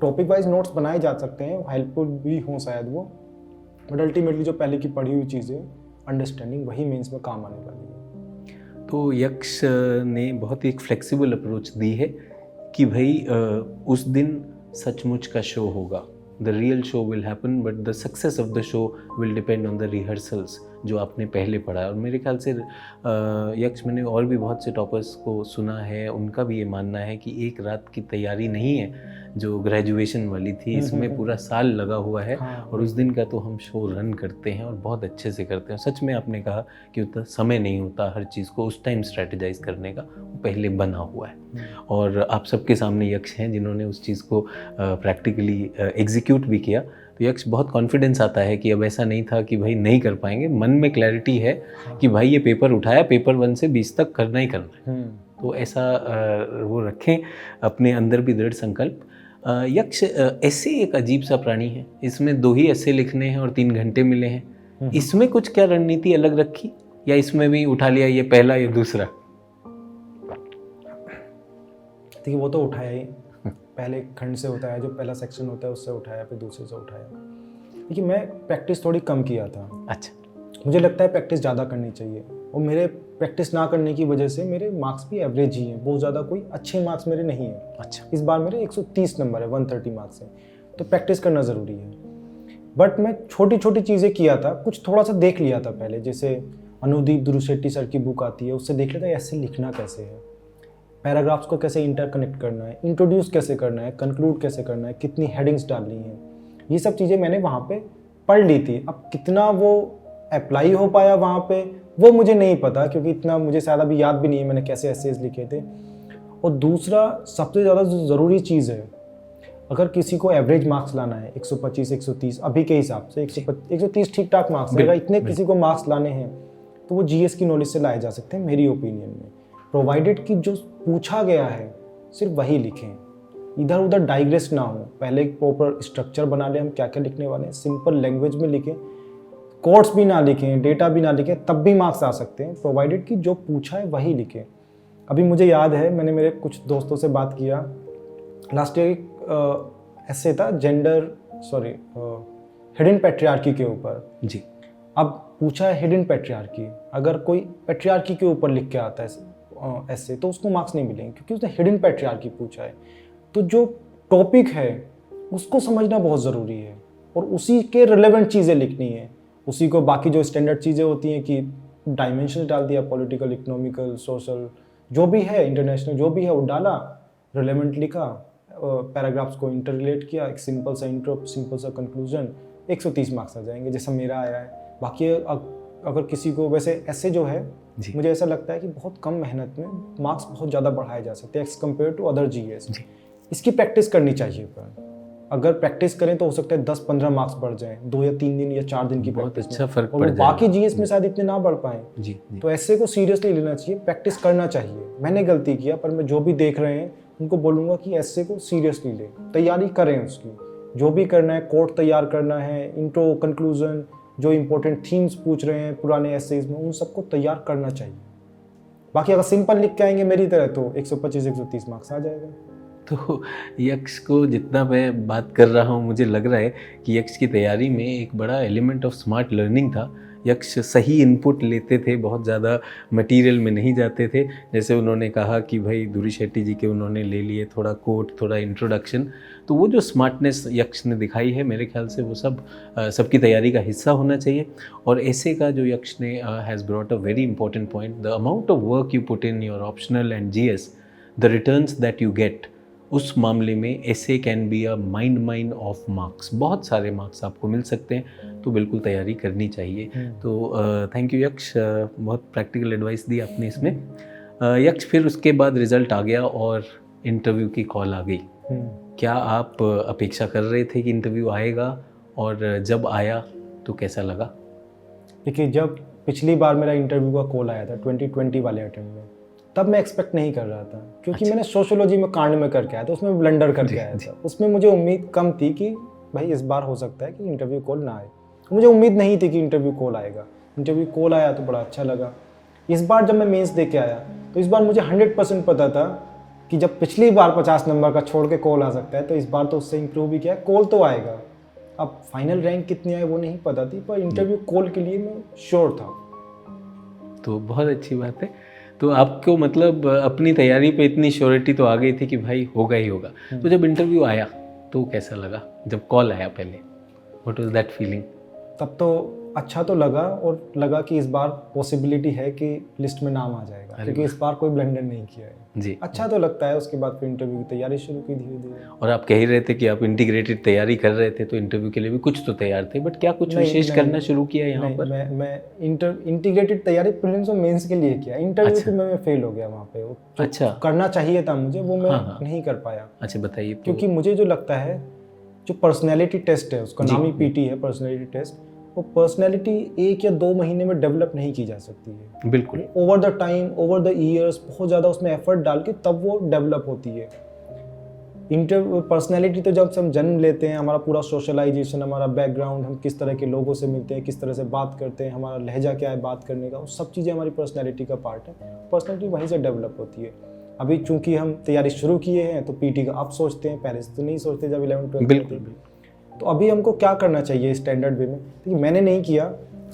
टॉपिक वाइज नोट्स बनाए जा सकते हैं, हेल्पफुल भी हों शायद वो, बट अल्टीमेटली जो पहले की पढ़ी हुई चीज़ें अंडरस्टैंडिंग वही मेंस में काम आने वाली है। तो यक्ष ने बहुत ही एक फ्लेक्सिबल अप्रोच दी है कि भाई उस दिन सचमुच का शो होगा, the real show will happen, but the success of the show will depend on the rehearsals जो आपने पहले पढ़ा है। और मेरे ख्याल से यक्ष, मैंने और भी बहुत से टॉपर्स को सुना है, उनका भी ये मानना है कि एक रात की तैयारी नहीं है जो ग्रेजुएशन वाली थी, इसमें पूरा साल लगा हुआ है। और उस दिन का तो हम शो रन करते हैं और बहुत अच्छे से करते हैं। सच में आपने कहा कि उतना समय नहीं होता हर चीज़ को उस टाइम स्ट्रेटेजाइज करने का, वो पहले बना हुआ है। और आप सबके सामने यक्ष हैं जिन्होंने उस चीज़ को प्रैक्टिकली एग्जीक्यूट भी किया। तो यक्ष बहुत कॉन्फिडेंस आता है कि अब ऐसा नहीं था कि भाई नहीं कर पाएंगे, मन में क्लैरिटी है कि भाई ये पेपर उठाया, पेपर 1 से 20 तक करना ही करना है। तो ऐसा वो रखें अपने अंदर भी दृढ़ संकल्प। यक्ष ऐसे एक अजीब सा प्राणी है, इसमें 2 ही ऐसे लिखने हैं और 3 घंटे मिले हैं। इसमें कुछ क्या रणनीति अलग रखी, या इसमें भी उठा लिया ये पहला ये दूसरा? देखिए वो तो उठाया ही, पहले खंड से उठाया, जो पहला सेक्शन होता है उससे उठाया, फिर दूसरे से उठाया। देखिए मैं प्रैक्टिस थोड़ी कम किया था। अच्छा, मुझे लगता है प्रैक्टिस ज़्यादा करनी चाहिए, और मेरे प्रैक्टिस ना करने की वजह से मेरे मार्क्स भी एवरेज ही हैं, बहुत ज़्यादा कोई अच्छे मार्क्स मेरे नहीं हैं। अच्छा, इस बार मेरे 130 नंबर है, 130 मार्क्स हैं। तो प्रैक्टिस करना ज़रूरी है। बट मैं छोटी छोटी चीज़ें किया था, कुछ थोड़ा सा देख लिया था पहले। जैसे अनुदीप दुरुशेट्टी सर की बुक आती है, उससे देख लेता है ऐसे लिखना कैसे है, पैराग्राफ्स को कैसे इंटरकनेक्ट करना है, इंट्रोड्यूस कैसे करना है, कंक्लूड कैसे करना है, कितनी हेडिंग्स डालनी है। ये सब चीज़ें मैंने वहाँ पे पढ़ ली थी। अब कितना वो अप्लाई हो पाया वहाँ पे वो मुझे नहीं पता, क्योंकि इतना मुझे शायद अभी याद भी नहीं है मैंने कैसे एसेज लिखे थे। और दूसरा सबसे ज़्यादा जो ज़रूरी चीज़ है, अगर किसी को एवरेज मार्क्स लाना है 125 130 अभी के हिसाब से 130 ठीक ठाक मार्क्स है, अगर इतने किसी को मार्क्स लाने हैं तो वो जीएस की नॉलेज से लाए जा सकते हैं मेरी ओपिनियन में, प्रोवाइडेड कि जो पूछा गया है सिर्फ वही लिखें, इधर उधर डाइग्रेस ना हो। पहले एक प्रॉपर स्ट्रक्चर बना लें हम क्या क्या लिखने वाले हैं, सिंपल लैंग्वेज में लिखें, कोट्स भी ना लिखें, डेटा भी ना लिखें, तब भी मार्क्स आ सकते हैं, प्रोवाइडेड कि जो पूछा है वही लिखें। अभी मुझे याद है मैंने मेरे कुछ दोस्तों से बात किया, लास्ट ईयर ऐसे था हिडन पैट्रियार्की के ऊपर जी। अब पूछा है हिडन पैट्रियार्की, अगर कोई पैट्रियार्की के ऊपर लिख के आता है ऐसे तो उसको मार्क्स नहीं मिलेंगे, क्योंकि उसने हिडन पैट्रियार्की पूछा है। तो जो टॉपिक है उसको समझना बहुत ज़रूरी है, और उसी के रिलेवेंट चीज़ें लिखनी है, उसी को बाकी जो स्टैंडर्ड चीज़ें होती हैं कि डायमेंशन डाल दिया, पॉलिटिकल, इकोनॉमिकल, सोशल, जो भी है, इंटरनेशनल जो भी है वो डाला, रिलेवेंट लिखा, पैराग्राफ्स को इंटर रिलेट किया, एक सिंपल सा इंट्रो, सिंपल सा कंक्लूजन, 130 मार्क्स आ जाएंगे जैसा मेरा आया है। बाकी अगर किसी को वैसे ऐसे जो है मुझे ऐसा लगता है कि बहुत कम मेहनत में मार्क्स बहुत ज़्यादा बढ़ाए जा सकते हैं as compare to other GS. इसकी प्रैक्टिस करनी चाहिए पर अगर प्रैक्टिस करें तो हो सकता है 10-15 मार्क्स बढ़ जाएं, 2 या 3 दिन या 4 दिन की बहुत प्रैक्टिस अच्छा में। फर्क और पड़ वो जाएगा। बाकी जीएस में शायद इतने ना बढ़ पाएं। जी जी। तो ऐसे को सीरियसली लेना चाहिए, प्रैक्टिस करना चाहिए। मैंने गलती किया, पर मैं जो भी देख रहे हैं उनको बोलूँगा कि ऐसे को सीरियसली लें, तैयारी करें उसकी। जो भी करना है, कोट तैयार करना है, इंट्रो, कंक्लूजन, जो इंपॉर्टेंट थीम्स पूछ रहे हैं पुराने एसेज में, उन सबको तैयार करना चाहिए। बाकी अगर सिंपल लिख के आएंगे मेरी तरह तो 125-130 मार्क्स आ जाएगा। तो यक्ष को जितना मैं बात कर रहा हूँ, मुझे लग रहा है कि यक्ष की तैयारी में एक बड़ा एलिमेंट ऑफ स्मार्ट लर्निंग था। यक्ष सही इनपुट लेते थे, बहुत ज़्यादा मटेरियल में नहीं जाते थे। जैसे उन्होंने कहा कि भाई धुरी शेट्टी जी के उन्होंने ले लिए थोड़ा कोट, थोड़ा इंट्रोडक्शन, तो वो जो स्मार्टनेस यक्ष ने दिखाई है, मेरे ख्याल से वो सबकी तैयारी का हिस्सा होना चाहिए। और ऐसे का जो यक्ष ने has brought a very important point, the amount of work you put in your optional and GS, the returns that you get, उस मामले में ऐसे can be a mind of marks. बहुत सारे मार्क्स आपको मिल सकते हैं, तो बिल्कुल तैयारी करनी चाहिए। तो थैंक यू यक्ष, बहुत प्रैक्टिकल एडवाइस दी आपने इसमें। यक्ष, फिर उसके बाद रिजल्ट आ गया और इंटरव्यू की कॉल आ गई। क्या आप अपेक्षा कर रहे थे कि इंटरव्यू आएगा, और जब आया तो कैसा लगा? देखिए, जब पिछली बार मेरा इंटरव्यू का कॉल आया था 2020 वाले अटेम्प्ट में, तब मैं एक्सपेक्ट नहीं कर रहा था, क्योंकि मैंने सोशियोलॉजी में कांड में करके आया था, उसमें ब्लंडर करके आया था। उसमें मुझे उम्मीद कम थी कि भाई इस बार हो सकता है कि इंटरव्यू कॉल ना आए। मुझे उम्मीद नहीं थी कि इंटरव्यू कॉल आएगा। इंटरव्यू कॉल आया तो बड़ा अच्छा लगा। इस बार जब मैं मेंस दे के आया तो इस बार मुझे 100% पता था कि जब पिछली बार 50 नंबर का छोड़ के कॉल आ सकता है, तो इस बार तो उससे इम्प्रूव भी किया है, कॉल तो आएगा। अब फाइनल रैंक कितनी आए वो नहीं पता थी, पर इंटरव्यू कॉल के लिए मैं श्योर था। तो बहुत अच्छी बात है। तो आपको मतलब अपनी तैयारी पे इतनी श्योरिटी तो आ गई थी कि भाई होगा ही होगा। तो जब इंटरव्यू आया तो कैसा लगा? जब कॉल आया पहले, व्हाट वाज दैट फीलिंग? तब तो अच्छा तो लगा, और लगा कि इस बार पॉसिबिलिटी है कि लिस्ट में नाम आ जाएगा, क्योंकि इस बार कोई ब्लंडर नहीं किया है जी। अच्छा तो लगता है। उसके बाद फिर इंटरव्यू की तैयारी शुरू की धीरे धीरे। और आप कह ही रहे थे कि आप इंटीग्रेटेड तैयारी कर रहे थे, तो इंटरव्यू के लिए भी कुछ तो तैयार थे, बट क्या कुछ विशेष करना शुरू किया यहाँ पर? मैं इंटीग्रेटेड तैयारी प्रीलिम्स और मेंस के लिए किया। इंटरव्यू पे मैं फेल हो गया वहाँ पे। अच्छा, करना चाहिए था मुझे, वो मैं नहीं कर पाया। अच्छा, बताइए। क्योंकि मुझे जो लगता है, जो पर्सनैलिटी टेस्ट है, उसका नाम ही पीटी है, पर्सनैलिटी टेस्ट, वो पर्सनैलिटी 1 या 2 महीने में डेवलप नहीं की जा सकती है। बिल्कुल। Over the time, over the years, बहुत ज़्यादा उसमें एफर्ट डाल के तब वो डेवलप होती है। पर्सनैलिटी तो जब हम जन्म लेते हैं, हमारा पूरा सोशलाइजेशन, हमारा बैकग्राउंड, हम किस तरह के लोगों से मिलते हैं, किस तरह से बात करते हैं, हमारा लहजा क्या है बात करने का, वो सब चीज़ें हमारी पर्सनैलिटी का पार्ट है। पर्सनैलिटी वहीं से डेवलप होती है। अभी चूंकि हम तैयारी शुरू किए हैं तो पीटी का अब सोचते हैं, पहले से तो नहीं सोचते जब 11-12 में। तो अभी हमको क्या करना चाहिए स्टैंडर्ड वे में? क्योंकि मैंने नहीं किया,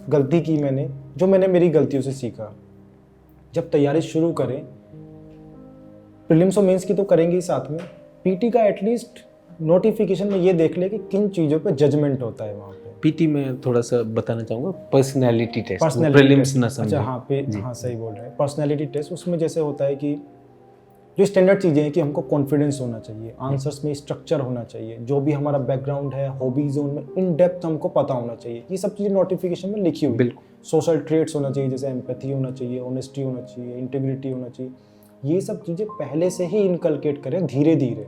गलती की मैंने, जो मैंने मेरी गलतियों से सीखा। जब तैयारी शुरू करें, प्रीलिम्स और मेंस की तो करेंगे ही साथ में, पीटी का एटलीस्ट नोटिफिकेशन में ये देख ले कि किन चीज़ों पे जजमेंट होता है वहाँ पे। पीटी में थोड़ा सा बताना चाहूँगा, पर्सनैलिटी टेस्ट, प्रीलिम्स ना समझे। अच्छा, हाँ सही बोल रहे हैं। पर्सनैलिटी टेस्ट, उसमें जैसे होता है कि जो स्टैंडर्ड चीज़ें हैं कि हमको कॉन्फिडेंस होना चाहिए, आंसर्स में स्ट्रक्चर होना चाहिए, जो भी हमारा बैकग्राउंड है, हॉबीज, उनमें इन डेप्थ हमको पता होना चाहिए। ये सब चीज़ें नोटिफिकेशन में लिखी हुई। सोशल ट्रेट्स होना चाहिए, जैसे एम्पैथी होना चाहिए, ऑनेस्टी होना चाहिए, इंटीग्रिटी होना चाहिए। ये सब चीज़ें पहले से ही इनकलकेट करें धीरे धीरे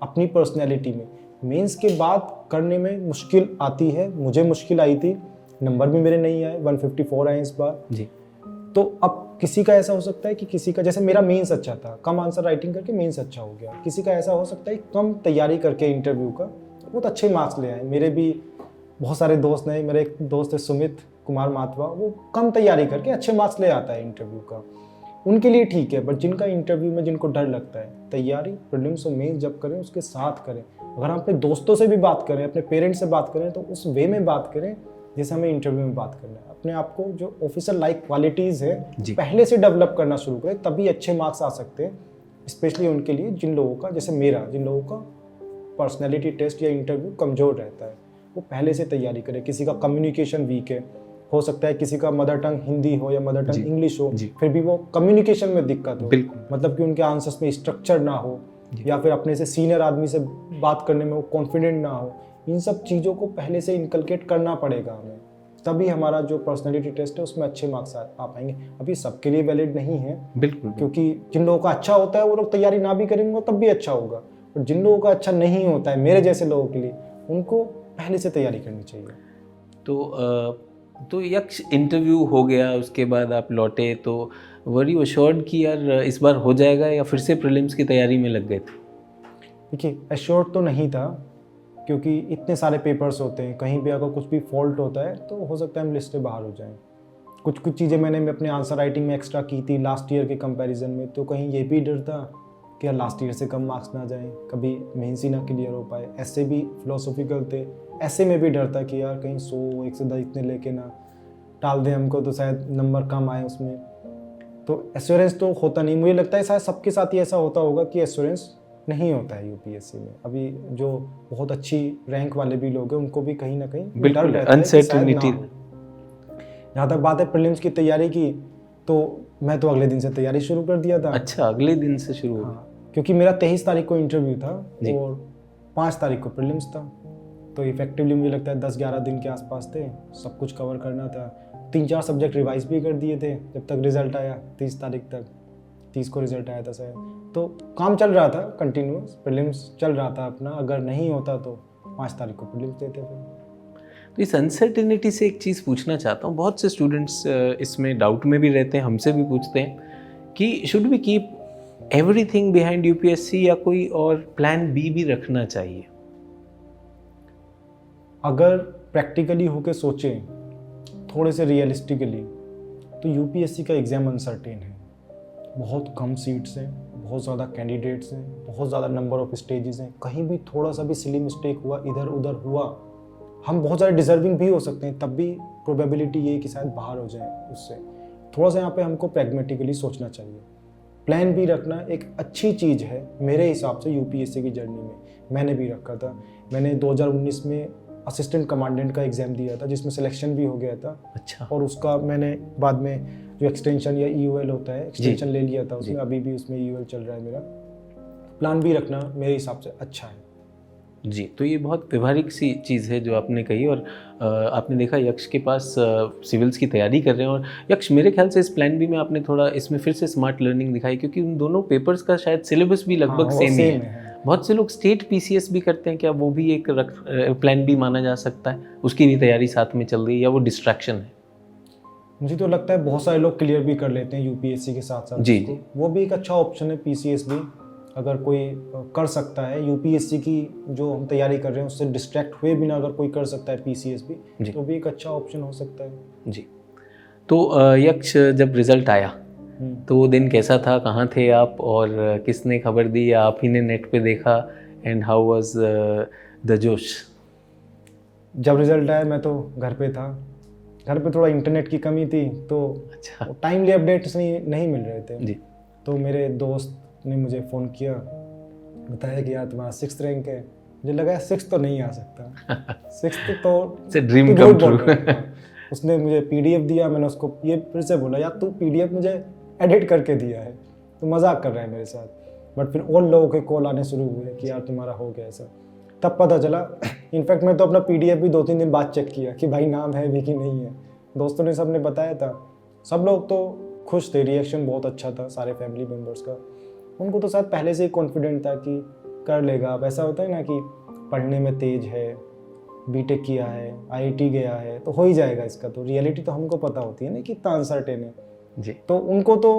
अपनी पर्सनैलिटी में। मेंस के बाद करने में मुश्किल आती है, मुझे मुश्किल आई थी, नंबर भी मेरे नहीं आए, 154 आए इस बार जी। तो अब किसी का ऐसा हो सकता है कि किसी का, जैसे मेरा मेंस अच्छा था, कम आंसर राइटिंग करके मेंस अच्छा हो गया। किसी का ऐसा हो सकता है कम तैयारी करके इंटरव्यू का बहुत अच्छे मार्क्स ले आए। मेरे भी बहुत सारे दोस्त हैं, मेरे एक दोस्त है सुमित कुमार माथवा, वो कम तैयारी करके अच्छे मार्क्स ले आता है इंटरव्यू का, उनके लिए ठीक है। बट जिनका इंटरव्यू में जिनको डर लगता है, तैयारी प्रीलिम्स और मेंस जब करें उसके साथ करें। अगर हम अपने दोस्तों से भी बात करें, अपने पेरेंट्स से बात करें, तो उस वे में बात करें जैसे हमें इंटरव्यू में बात करना है। अपने आप को जो ऑफिसर लाइक क्वालिटीज़ है पहले से डेवलप करना शुरू करें, तभी अच्छे मार्क्स आ सकते हैं। स्पेशली उनके लिए जिन लोगों का, जैसे मेरा, जिन लोगों का पर्सनैलिटी टेस्ट या इंटरव्यू कमज़ोर रहता है, वो पहले से तैयारी करें। किसी का कम्युनिकेशन वीक है, हो सकता है किसी का मदर टंग हिंदी हो या मदर टंग इंग्लिश हो, फिर भी वो कम्युनिकेशन में दिक्कत हो, मतलब कि उनके आंसर्स में स्ट्रक्चर ना हो, या फिर अपने से सीनियर आदमी से बात करने में वो कॉन्फिडेंट ना हो। इन सब चीज़ों को पहले से इनकलकेट करना पड़ेगा हमें, तभी हमारा जो पर्सनैलिटी टेस्ट है उसमें अच्छे मार्क्स आ पाएंगे। अभी सबके लिए वैलिड नहीं है, बिल्कुल, क्योंकि जिन लोगों का अच्छा होता है वो लोग तैयारी ना भी करेंगे तब भी अच्छा होगा। और जिन लोगों का अच्छा नहीं होता है मेरे जैसे लोगों के लिए, उनको पहले से तैयारी करनी चाहिए। तो यक्ष इंटरव्यू हो गया, उसके बाद आप लौटे, तो वर यू अश्योर्ड कि यार इस बार हो जाएगा, या फिर से प्रीलिम्स की तैयारी में लग गए थे? देखिए, एश्योर्ड तो नहीं था, क्योंकि इतने सारे पेपर्स होते हैं, कहीं भी अगर कुछ भी फॉल्ट होता है तो हो सकता है हम लिस्ट से बाहर हो जाएं। कुछ चीज़ें मैंने अपने आंसर राइटिंग में एक्स्ट्रा की थी लास्ट ईयर के कंपैरिजन में, तो कहीं ये भी डर था कि यार लास्ट ईयर से कम मार्क्स ना जाएं, कभी मेंस ही ना क्लियर हो पाए। ऐसे भी फिलोसॉफिकल थे, ऐसे में भी डर था कि यार कहीं 100 110 इतने लेके ना टाल दें हमको, तो शायद नंबर कम आए उसमें। तो एश्योरेंस तो होता नहीं, मुझे लगता है शायद सबके साथ ही ऐसा होता होगा कि एश्योरेंस नहीं होता है यूपीएससी में। अभी जो बहुत अच्छी रैंक वाले भी लोग हैं उनको भी कहीं ना कहीं डर रहता है कि शायद ना हो। जहाँ तक बात है प्रीलिम्स की तैयारी की, तो मैं तो अगले दिन से तैयारी शुरू कर दिया था। अच्छा, अगले दिन से शुरू हो? हाँ, क्योंकि मेरा 23 तारीख को इंटरव्यू था और 5 तारीख को प्रीलिम्स था, तो इफेक्टिवली मुझे लगता है 10-11 दिन के आसपास थे, सब कुछ कवर करना था। 3-4 सब्जेक्ट रिवाइज भी कर दिए थे जब तक रिजल्ट आया, 30 तारीख तक, 30 को रिजल्ट आया था शायद। तो काम चल रहा था कंटिन्यूस, प्रीलिम्स चल रहा था अपना, अगर नहीं होता तो 5 तारीख को प्रीलिम्स देते फिर। तो इस अनसर्टेनिटी से एक चीज़ पूछना चाहता हूँ, बहुत से स्टूडेंट्स इसमें डाउट में भी रहते हैं, हमसे भी पूछते हैं कि should we keep everything behind UPSC, या कोई और प्लान बी भी रखना चाहिए? अगर प्रैक्टिकली होके सोचें, थोड़े से रियलिस्टिकली, तो यूपीएससी का एग्ज़ाम अनसर्टेन है। बहुत कम सीट्स हैं, बहुत ज़्यादा कैंडिडेट्स हैं, बहुत ज़्यादा नंबर ऑफ स्टेजेस हैं, कहीं भी थोड़ा सा भी सिली मिस्टेक हुआ, इधर उधर हुआ, हम बहुत ज़्यादा डिजर्विंग भी हो सकते हैं, तब भी प्रोबेबिलिटी ये है कि शायद बाहर हो जाए उससे। थोड़ा सा यहाँ पे हमको प्रैग्मेटिकली सोचना चाहिए। प्लान भी रखना एक अच्छी चीज़ है मेरे हिसाब से यूपीएससी की जर्नी में। मैंने भी रखा था, मैंने 2019 में असिस्टेंट कमांडेंट का एग्ज़ाम दिया था, जिसमें सिलेक्शन भी हो गया था। अच्छा। और उसका मैंने बाद में जो एक्सटेंशन या ईयूएल होता है, एक्सटेंशन ले लिया था उसमें, अभी भी उसमें ईयूएल चल रहा है मेरा। प्लान भी रखना मेरे हिसाब से अच्छा है जी। तो ये बहुत व्यवहारिक सी चीज़ है जो आपने कही, और आपने देखा यक्ष के पास सिविल्स की तैयारी कर रहे हैं, और यक्ष मेरे ख्याल से इस प्लान बी में आपने थोड़ा इसमें फिर से स्मार्ट लर्निंग दिखाई, क्योंकि उन दोनों पेपर्स का शायद सिलेबस भी लगभग सेम ही है। बहुत से लोग स्टेट पीसीएस भी करते हैं, क्या वो भी एक प्लान बी माना जा सकता है? उसकी भी तैयारी साथ में चल रही है, या वो डिस्ट्रैक्शन है? मुझे तो लगता है बहुत सारे लोग क्लियर भी कर लेते हैं यूपीएससी के साथ साथ जी, जी। वो भी एक अच्छा ऑप्शन है, पीसीएस भी अगर कोई कर सकता है, यूपीएससी की जो हम तैयारी कर रहे हैं उससे डिस्ट्रैक्ट हुए बिना अगर कोई कर सकता है पीसीएस भी, तो भी एक अच्छा ऑप्शन हो सकता है जी। तो यक्ष जब रिजल्ट आया तो वो दिन कैसा था, कहाँ थे आप, और किसने खबर दी, या आप ही ने नेट पे देखा, एंड हाउ वाज द जोश? जब रिजल्ट आया मैं तो घर पे था, घर पे थोड़ा इंटरनेट की कमी थी, तो अच्छा, टाइमली अपडेट्स नहीं मिल रहे थे जी। तो मेरे दोस्त ने मुझे फ़ोन किया, बताया कि यार तुम्हारा 6th रैंक है। मुझे लगा 6th तो नहीं आ सकता, 6th तो ड्रीम कम ट्रू। उसने मुझे पीडीएफ दिया, मैंने उसको ये फिर से बोला, यार तू पीडीएफ मुझे एडिट करके दिया है, तो मजाक कर रहा है मेरे साथ। बट फिर और लोगों के कॉल आने शुरू हुए कि यार तुम्हारा हो गया ऐसा, तब पता चला। इनफैक्ट मैं तो अपना पीडीएफ भी 2-3 दिन बाद चेक किया कि भाई नाम है भी कि नहीं है। दोस्तों ने सबने बताया था, सब लोग तो खुश थे, रिएक्शन बहुत अच्छा था सारे फैमिली मेम्बर्स का। उनको तो शायद पहले से ही कॉन्फिडेंट था कि कर लेगा। अब ऐसा होता है ना कि पढ़ने में तेज है, बीटेक किया है, आईआईटी गया है, तो हो ही जाएगा इसका। तो रियलिटी तो हमको पता होती है ना कि इतना अनसर्टेन है जी। तो उनको तो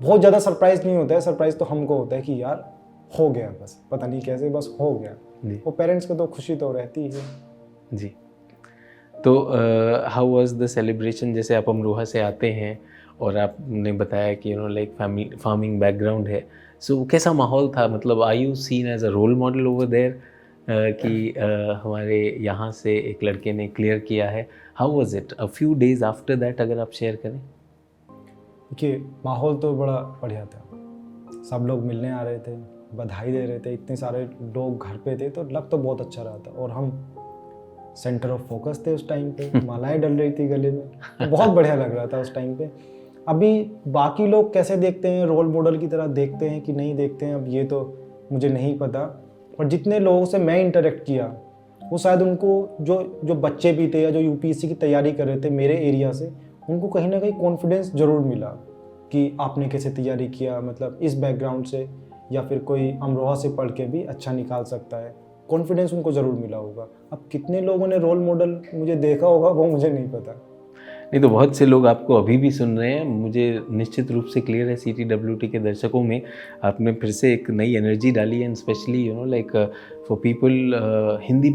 बहुत ज़्यादा सरप्राइज नहीं होता है, सरप्राइज तो हमको होता है कि यार हो गया, बस पता नहीं कैसे, बस हो गया। वो पेरेंट्स को तो खुशी तो रहती है जी। तो हाउ वाज द सेलिब्रेशन? जैसे आप अमरोहा से आते हैं और आपने बताया कि लाइक फैमिली फार्मिंग बैकग्राउंड है, सो कैसा माहौल था? मतलब are you seen as a role model over there कि हमारे यहाँ से एक लड़के ने क्लियर किया है? How was it a few days after that, अगर आप शेयर करें? देखिए, माहौल तो बड़ा बढ़िया था, सब लोग मिलने आ रहे थे, बधाई दे रहे थे, इतने सारे लोग घर पे थे, तो लग तो बहुत अच्छा रहा था। और हम सेंटर ऑफ फोकस थे उस टाइम पे, मालाएं डल रही थी गले में, तो बहुत बढ़िया लग रहा था उस टाइम पे। अभी बाकी लोग कैसे देखते हैं, रोल मॉडल की तरह देखते हैं कि नहीं देखते हैं, अब ये तो मुझे नहीं पता। और जितने लोगों से मैं इंटरेक्ट किया, वो शायद उनको जो बच्चे भी थे या जो यूपीएससी की तैयारी कर रहे थे मेरे एरिया से, उनको कहीं ना कहीं कॉन्फिडेंस ज़रूर मिला कि आपने कैसे तैयारी किया, मतलब इस बैकग्राउंड से, या फिर कोई अमरोहा से पढ़ के भी अच्छा निकाल सकता है। कॉन्फिडेंस उनको ज़रूर मिला होगा। अब कितने लोगों ने रोल मॉडल मुझे देखा होगा वो मुझे नहीं पता। नहीं तो बहुत से लोग आपको अभी भी सुन रहे हैं, मुझे निश्चित रूप से क्लियर है CTWT के दर्शकों में आपने फिर से एक नई एनर्जी डाली है, specially like for people Hindi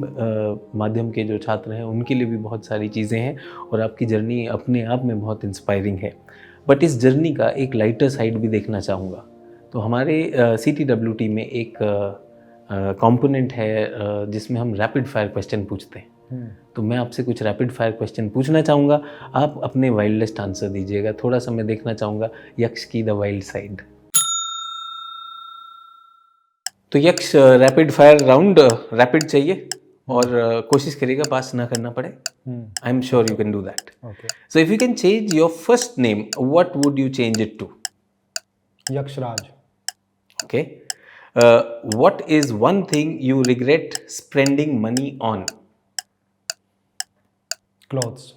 माध्यम के जो छात्र हैं उनके लिए भी बहुत सारी चीज़ें हैं और आपकी जर्नी अपने आप में बहुत इंस्पायरिंग है। बट इस जर्नी का एक लाइटर साइड भी देखना चाहूँगा। तो हमारे CTWT में एक कंपोनेंट है जिसमें हम रैपिड फायर क्वेश्चन पूछते हैं। तो मैं आपसे कुछ रैपिड फायर क्वेश्चन पूछना चाहूँगा, आप अपने वाइल्डेस्ट आंसर दीजिएगा। थोड़ा सा मैं देखना चाहूँगा यक्ष की द वाइल्ड साइड। तो यक्ष रैपिड फायर राउंड रैपिड चाहिए और कोशिश करिएगा पास ना करना पड़े। I am sure you can do that. So if you can change your first name, what would you change it to? Yaksharaj. Okay. What is one thing you regret spending money on? Clothes.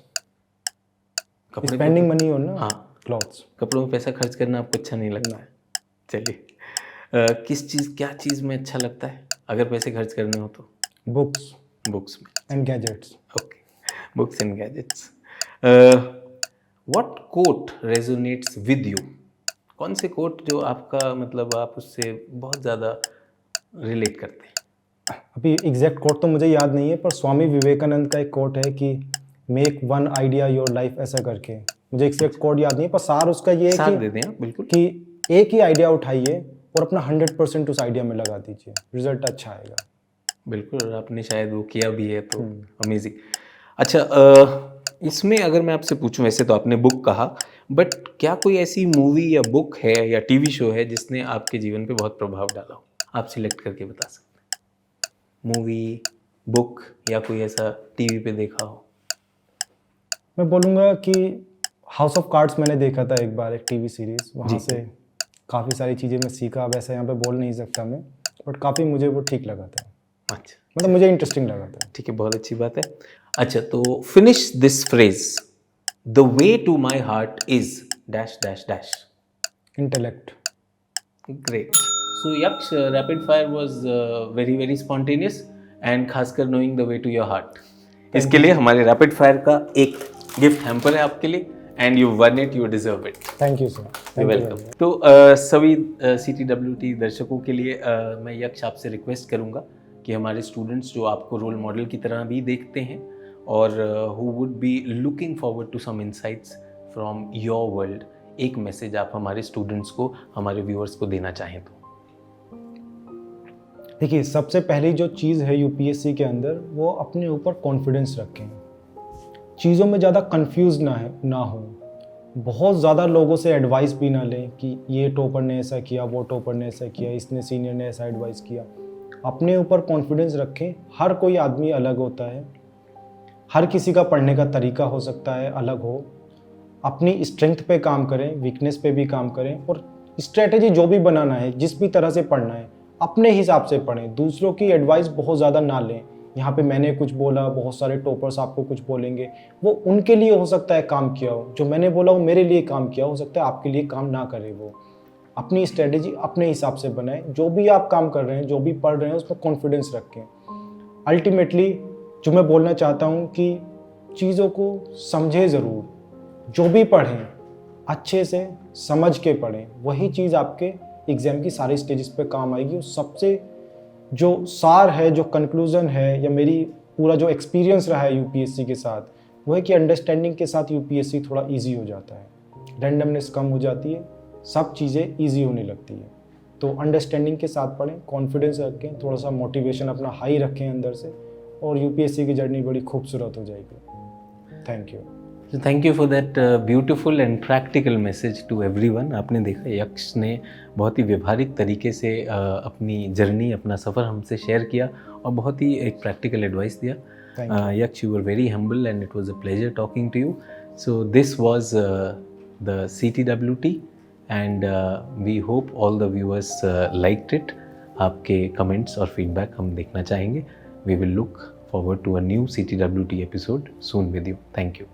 कपड़े spending money on ना? हाँ, clothes. कपड़ों में पैसा खर्च करना आपको अच्छा नहीं लगता है? चलिए, क्या चीज़ में अच्छा लगता है अगर पैसे खर्च करने हो तो? बुक्स बुक्स में and gadgets. Okay, books and gadgets. What quote resonates with you? कौन से कोट जो आपका मतलब आप उससे बहुत ज़्यादा रिलेट करते हैं? अभी एग्जैक्ट कोट तो मुझे याद नहीं है, पर स्वामी विवेकानंद का एक कोट है कि make one idea your life, ऐसा करके। मुझे एग्जैक्ट कोट याद नहीं है, पर सार उसका ये है साथ दे दें आप बिल्कुल कि एक ही आइडिया उठाइए और अपना 100% उस आइडिया में लगा दीजिए, रिजल्ट अच्छा आएगा। बिल्कुल, और आपने शायद वो किया भी है तो अमेजिंग। अच्छा, इसमें अगर मैं आपसे पूछूं, वैसे तो आपने बुक कहा, बट क्या कोई ऐसी मूवी या बुक है या टीवी शो है जिसने आपके जीवन पे बहुत प्रभाव डाला हो? आप सिलेक्ट करके बता सकते हैं। मूवी, बुक या कोई ऐसा टीवी पे देखा हो? मैं बोलूँगा कि हाउस ऑफ कार्ड्स मैंने देखा था एक बार, एक टीवी सीरीज़। वहाँ से काफ़ी सारी चीज़ें मैं सीखा। वैसे यहाँ पे बोल नहीं सकता मैं, बट काफ़ी मुझे वो ठीक लगा था। अच्छा, मतलब मुझे इंटरेस्टिंग लगा था। ठीक है, बहुत अच्छी बात है। अच्छा, तो finish this phrase, the way to my heart is dash dash dash. Intellect. Great. So Yaksh, rapid fire was very very spontaneous and खासकर knowing the way to your heart. इसके लिए हमारे रैपिड फायर का एक गिफ्ट हैम्पर है आपके लिए, and you one it, you deserve it. Thank you sir, you welcome. तो सभी CTWT दर्शकों के लिए मैं यक्ष आपसे रिक्वेस्ट करूंगा कि हमारे स्टूडेंट्स जो आपको रोल मॉडल की तरह भी देखते हैं और who would be looking forward to some insights from your world, एक मैसेज आप हमारे स्टूडेंट्स को, हमारे व्यूअर्स को देना चाहें तो? देखिए, सबसे पहली जो चीज़ है यूपीएससी के अंदर, वो अपने ऊपर कॉन्फिडेंस रखें। चीज़ों में ज़्यादा कंफ्यूज ना हो। बहुत ज़्यादा लोगों से एडवाइस भी ना लें कि ये टॉपर ने ऐसा किया, वो टॉपर ने ऐसा किया, इसने सीनियर ने ऐसा एडवाइस किया। अपने ऊपर कॉन्फिडेंस रखें। हर कोई आदमी अलग होता है, हर किसी का पढ़ने का तरीका हो सकता है अलग हो। अपनी स्ट्रेंथ पे काम करें, वीकनेस पे भी काम करें, और स्ट्रेटेजी जो भी बनाना है, जिस भी तरह से पढ़ना है, अपने हिसाब से पढ़ें। दूसरों की एडवाइस बहुत ज़्यादा ना लें। यहाँ पे मैंने कुछ बोला, बहुत सारे टॉपर्स आपको कुछ बोलेंगे, वो उनके लिए हो सकता है काम किया हो। जो मैंने बोला वो मेरे लिए काम किया हो सकता है आपके लिए काम ना करे। वो अपनी स्ट्रेटेजी अपने हिसाब से बनाएं। जो भी आप काम कर रहे हैं, जो भी पढ़ रहे हैं, उसमें कॉन्फिडेंस रखें। अल्टीमेटली जो मैं बोलना चाहता हूँ कि चीज़ों को समझें ज़रूर। जो भी पढ़ें अच्छे से समझ के पढ़ें। वही चीज़ आपके एग्ज़ाम की सारी स्टेजेस पे काम आएगी। और सबसे जो सार है, जो कंक्लूज़न है, या मेरी पूरा जो एक्सपीरियंस रहा है यूपीएससी के साथ, वो है कि अंडरस्टैंडिंग के साथ यूपीएससी थोड़ा इजी हो जाता है। रैंडमनेस कम हो जाती है, सब चीज़ें इजी होने लगती है। तो अंडरस्टैंडिंग के साथ पढ़ें, कॉन्फिडेंस रखें, थोड़ा सा मोटिवेशन अपना हाई रखें अंदर से, और यूपीएससी की जर्नी बड़ी खूबसूरत हो जाएगी। Thank you. So thank you for that beautiful and practical message to everyone। आपने देखा यक्ष ने बहुत ही व्यवहारिक तरीके से अपनी जर्नी, अपना सफ़र हमसे शेयर किया और बहुत ही एक प्रैक्टिकल एडवाइस दिया। यक्ष, you were very humble and it was a pleasure talking to you। So this was the CTWT and we hope all the viewers liked it। आपके comments और feedback हम देखना चाहेंगे। We will look forward to a new CTWT episode soon with you। Thank you।